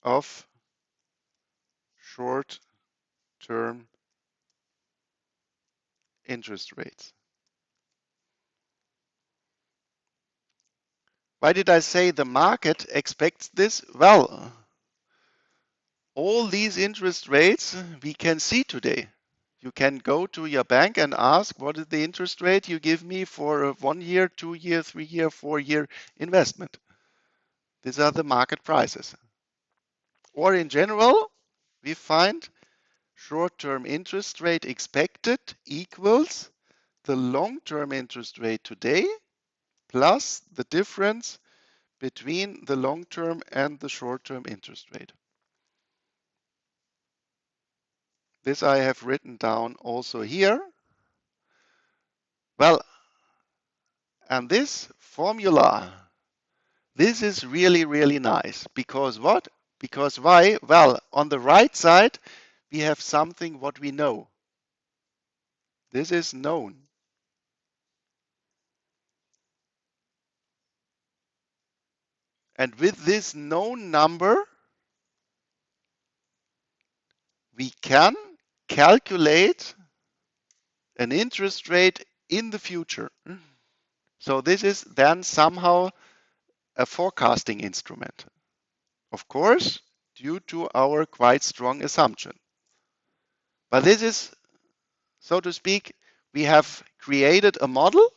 of short-term interest rates. Why did I say the market expects this? Well, all these interest rates we can see today. You can go to your bank and ask, what is the interest rate you give me for a 1 year, 2 year, 3 year, 4 year investment? These are the market prices. Or in general, we find short-term interest rate expected equals the long-term interest rate today plus the difference between the long-term and the short-term interest rate. This I have written down also here. Well, and this formula, this is really, really nice. Because what? Because why? Well, on the right side, we have something what we know. This is known. And with this known number, we can calculate an interest rate in the future. So this is then somehow a forecasting instrument. Of course, due to our quite strong assumption. But this is, so to speak, we have created a model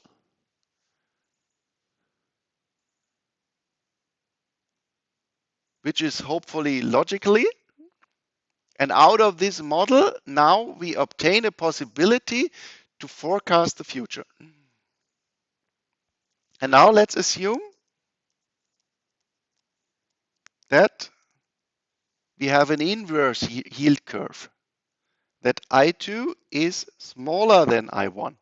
which is hopefully logically. And out of this model, now we obtain a possibility to forecast the future. And now let's assume that we have an inverse yield curve, that I2 is smaller than I1.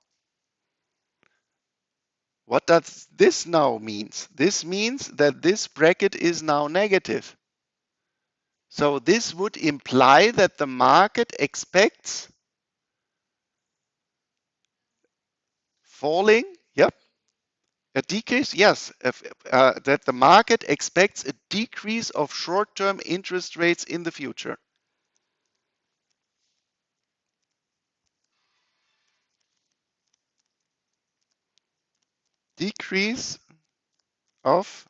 What does this now mean? This means that this bracket is now negative. So this would imply that the market expects falling, yep, a decrease, yes, that the market expects a decrease of short-term interest rates in the future. Decrease of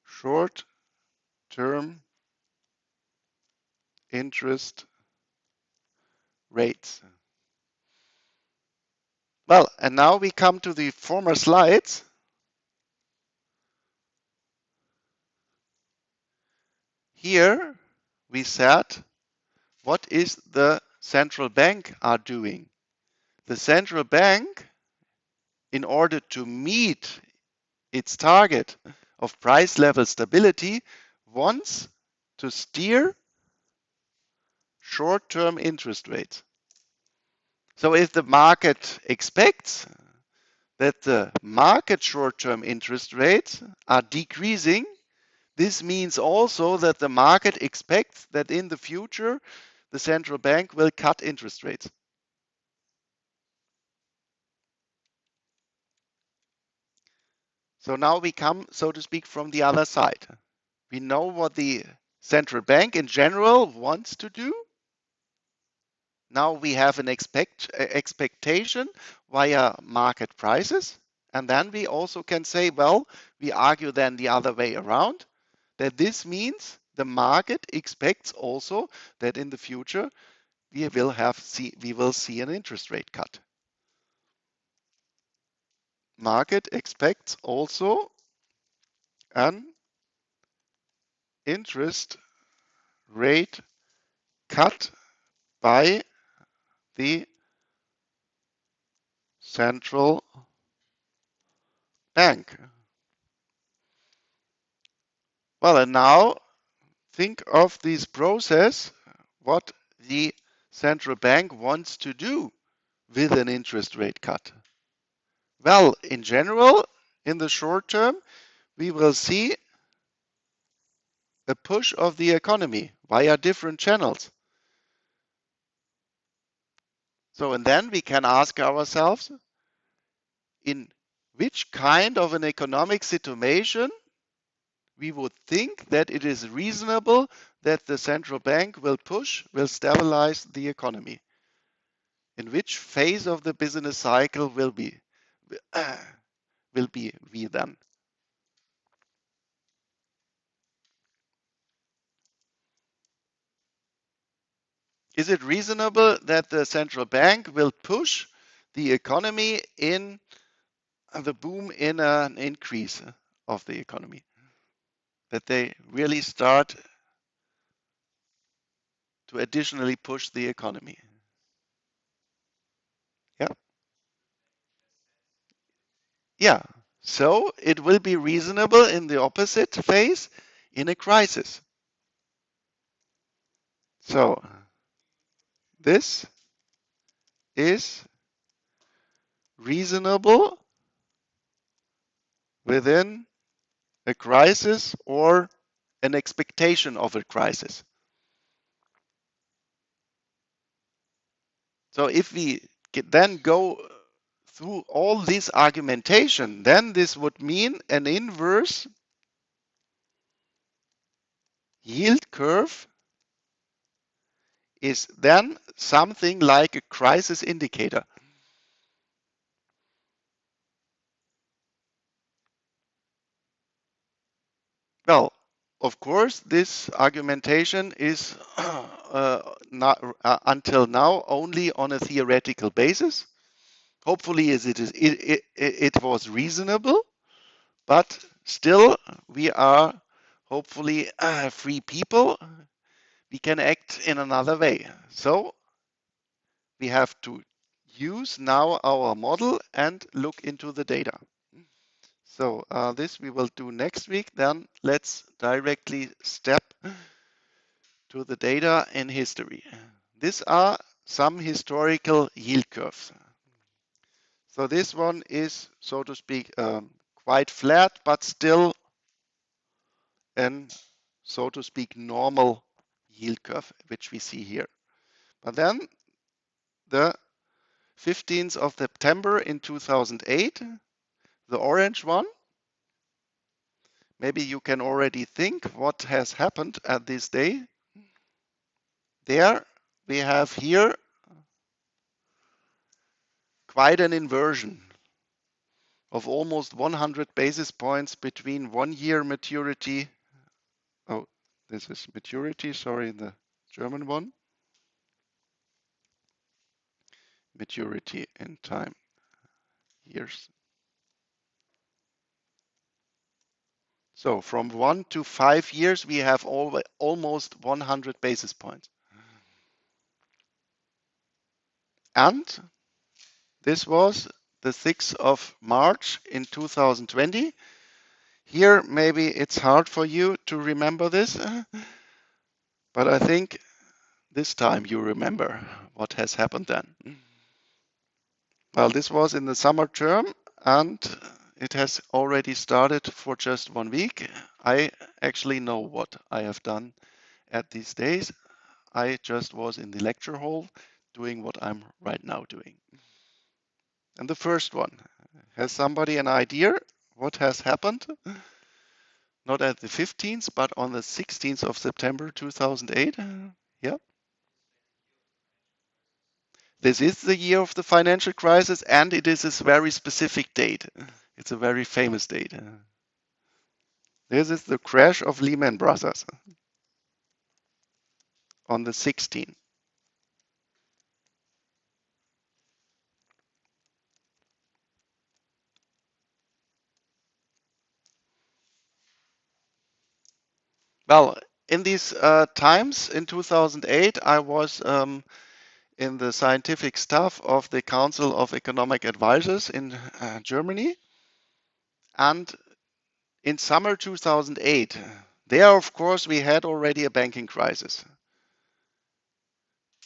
short-term interest rates. Well, and now we come to the former slides. Here we said, what is the central bank are doing? The central bank, in order to meet its target of price level stability, wants to steer short-term interest rates. So if the market expects that the market short-term interest rates are decreasing, this means also that the market expects that in the future the central bank will cut interest rates. So now we come, so to speak, from the other side. We know what the central bank in general wants to do. Now we have an expectation via market prices. And then we also can say, well, we argue then the other way around, that this means the market expects also that in the future we will see an interest rate cut. Market expects also an interest rate cut by the central bank. Well, and now think of this process, what the central bank wants to do with an interest rate cut. Well, in general, in the short term, we will see a push of the economy via different channels. So, and then we can ask ourselves, in which kind of an economic situation we would think that it is reasonable that the central bank will stabilize the economy. In which phase of the business cycle will we then? Is it reasonable that the central bank will push the economy in the boom in an increase of the economy? That they really start to additionally push the economy? Yeah. Yeah. So it will be reasonable in the opposite phase in a crisis. So this is reasonable within a crisis or an expectation of a crisis. So if we then go through all this argumentation, then this would mean an inverse yield curve is then something like a crisis indicator. Well, of course, this argumentation is until now only on a theoretical basis. Hopefully, it was reasonable, but still, we are hopefully free people. We can act in another way. So we have to use now our model and look into the data. So this we will do next week. Then let's directly step to the data in history. These are some historical yield curves. So this one is, so to speak, quite flat, but still an, so to speak, normal yield curve, which we see here. But then the 15th of September in 2008, the orange one, maybe you can already think what has happened at this day. There we have here quite an inversion of almost 100 basis points between 1 year maturity. Oh, this is maturity, sorry, the German one. Maturity in time, years. So from 1 to 5 years, we have almost 100 basis points. And this was the 6th of March in 2020. Here, maybe it's hard for you to remember this, but I think this time you remember what has happened then. Well, this was in the summer term and it has already started for just 1 week. I actually know what I have done at these days. I just was in the lecture hall doing what I'm right now doing. And the first one, has somebody an idea what has happened? Not at the 15th, but on the 16th of September 2008. Yeah. This is the year of the financial crisis, and it is a very specific date. It's a very famous date. This is the crash of Lehman Brothers on the 16th. Well, in these times in 2008, I was in the scientific staff of the Council of Economic Advisors in Germany. And in summer 2008, there, of course, we had already a banking crisis.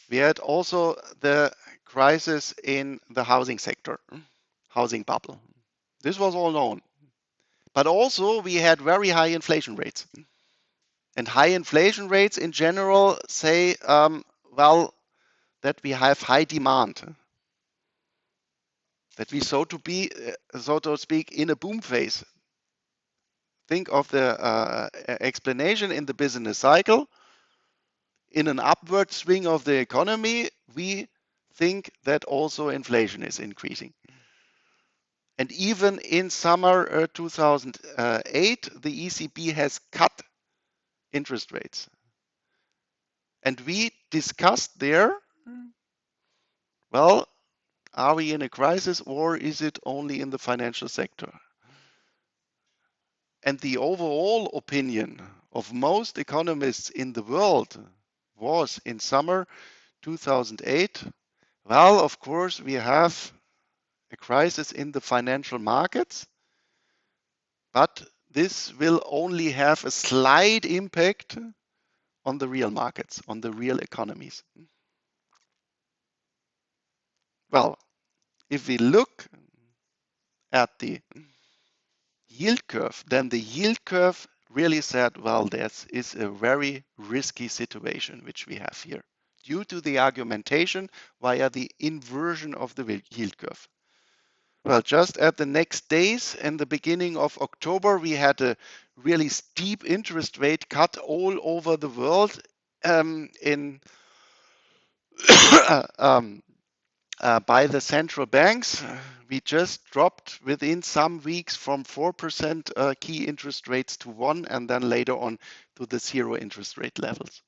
We had also the crisis in the housing sector, housing bubble. This was all known. But also, we had very high inflation rates. And high inflation rates in general say, well, that we have high demand, that we so to speak, in a boom phase. Think of the explanation in the business cycle. In an upward swing of the economy, we think that also inflation is increasing. And even in summer 2008, the ECB has cut interest rates. And we discussed there, well, are we in a crisis or is it only in the financial sector? And the overall opinion of most economists in the world was in summer 2008, well, of course, we have a crisis in the financial markets, but this will only have a slight impact on the real markets, on the real economies. Well, if we look at the yield curve, then the yield curve really said, well, this is a very risky situation which we have here due to the argumentation via the inversion of the yield curve. Well, just at the next days, in the beginning of October, we had a really steep interest rate cut all over the world by the central banks. We just dropped within some weeks from 4% key interest rates to 1, and then later on to the 0 interest rate levels.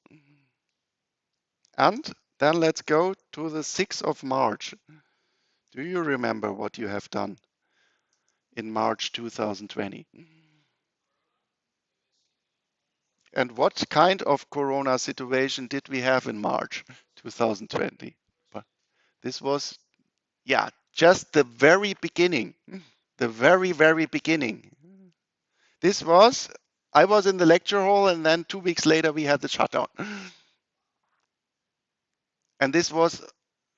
And then let's go to the 6th of March. Do you remember what you have done in March 2020? And what kind of corona situation did we have in March 2020? This was, yeah, just the very beginning. the very, very beginning. This was, I was in the lecture hall, and then 2 weeks later we had the shutdown. And this was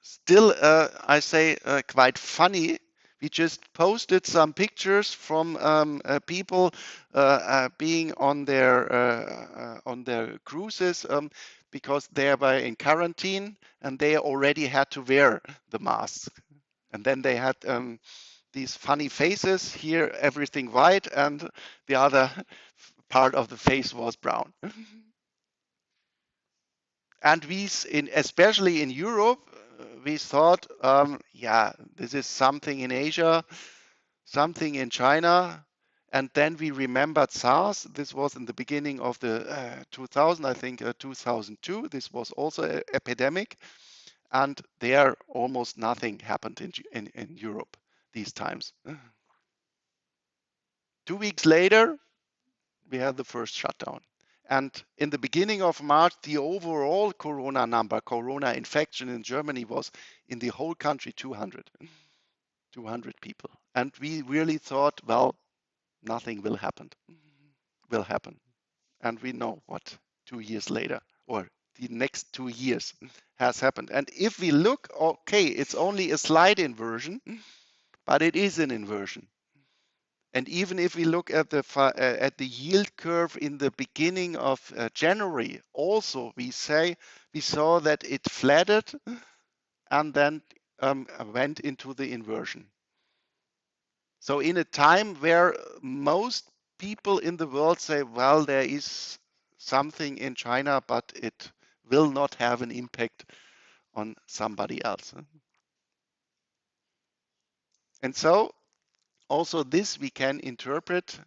still, I say, quite funny. We just posted some pictures from people being on their cruises because they were in quarantine and they already had to wear the masks. And then they had these funny faces here, everything white, and the other part of the face was brown. And especially in Europe, we thought, yeah, this is something in Asia, something in China. And then we remembered SARS. This was in the beginning of the 2000, I think 2002. This was also an epidemic. And there almost nothing happened in Europe these times. 2 weeks later, we had the first shutdown. And in the beginning of March, the overall corona infection in Germany was in the whole country 200 people. And we really thought, well, nothing will happen. And we know what 2 years later, or the next 2 years, has happened. And if we look, okay, it's only a slight inversion, but it is an inversion. And even if we look at the yield curve in the beginning of January, also we saw that it flattened and then went into the inversion. So in a time where most people in the world say, well, there is something in China, but it will not have an impact on somebody else. And so also this we can interpret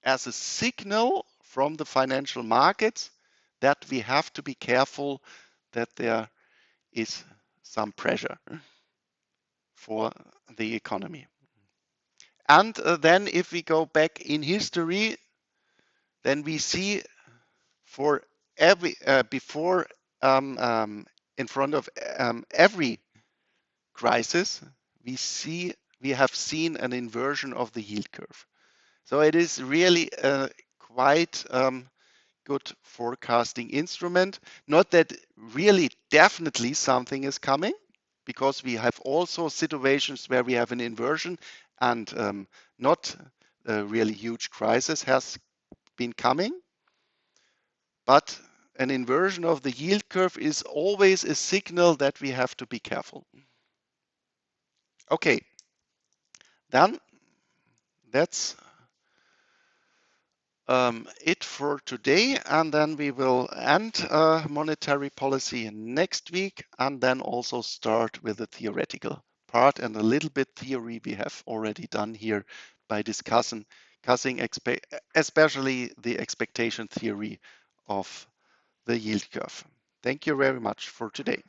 as a signal from the financial markets that we have to be careful that there is some pressure for the economy. And then if we go back in history, then we see for every before in front of every crisis, we have seen an inversion of the yield curve. So it is really quite good forecasting instrument. Not that really definitely something is coming, because we have also situations where we have an inversion and not a really huge crisis has been coming. But an inversion of the yield curve is always a signal that we have to be careful. Okay, then that's it for today, and then we will end monetary policy next week, and then also start with the theoretical part and a little bit theory we have already done here by discussing especially the expectation theory of the yield curve. Thank you very much for today.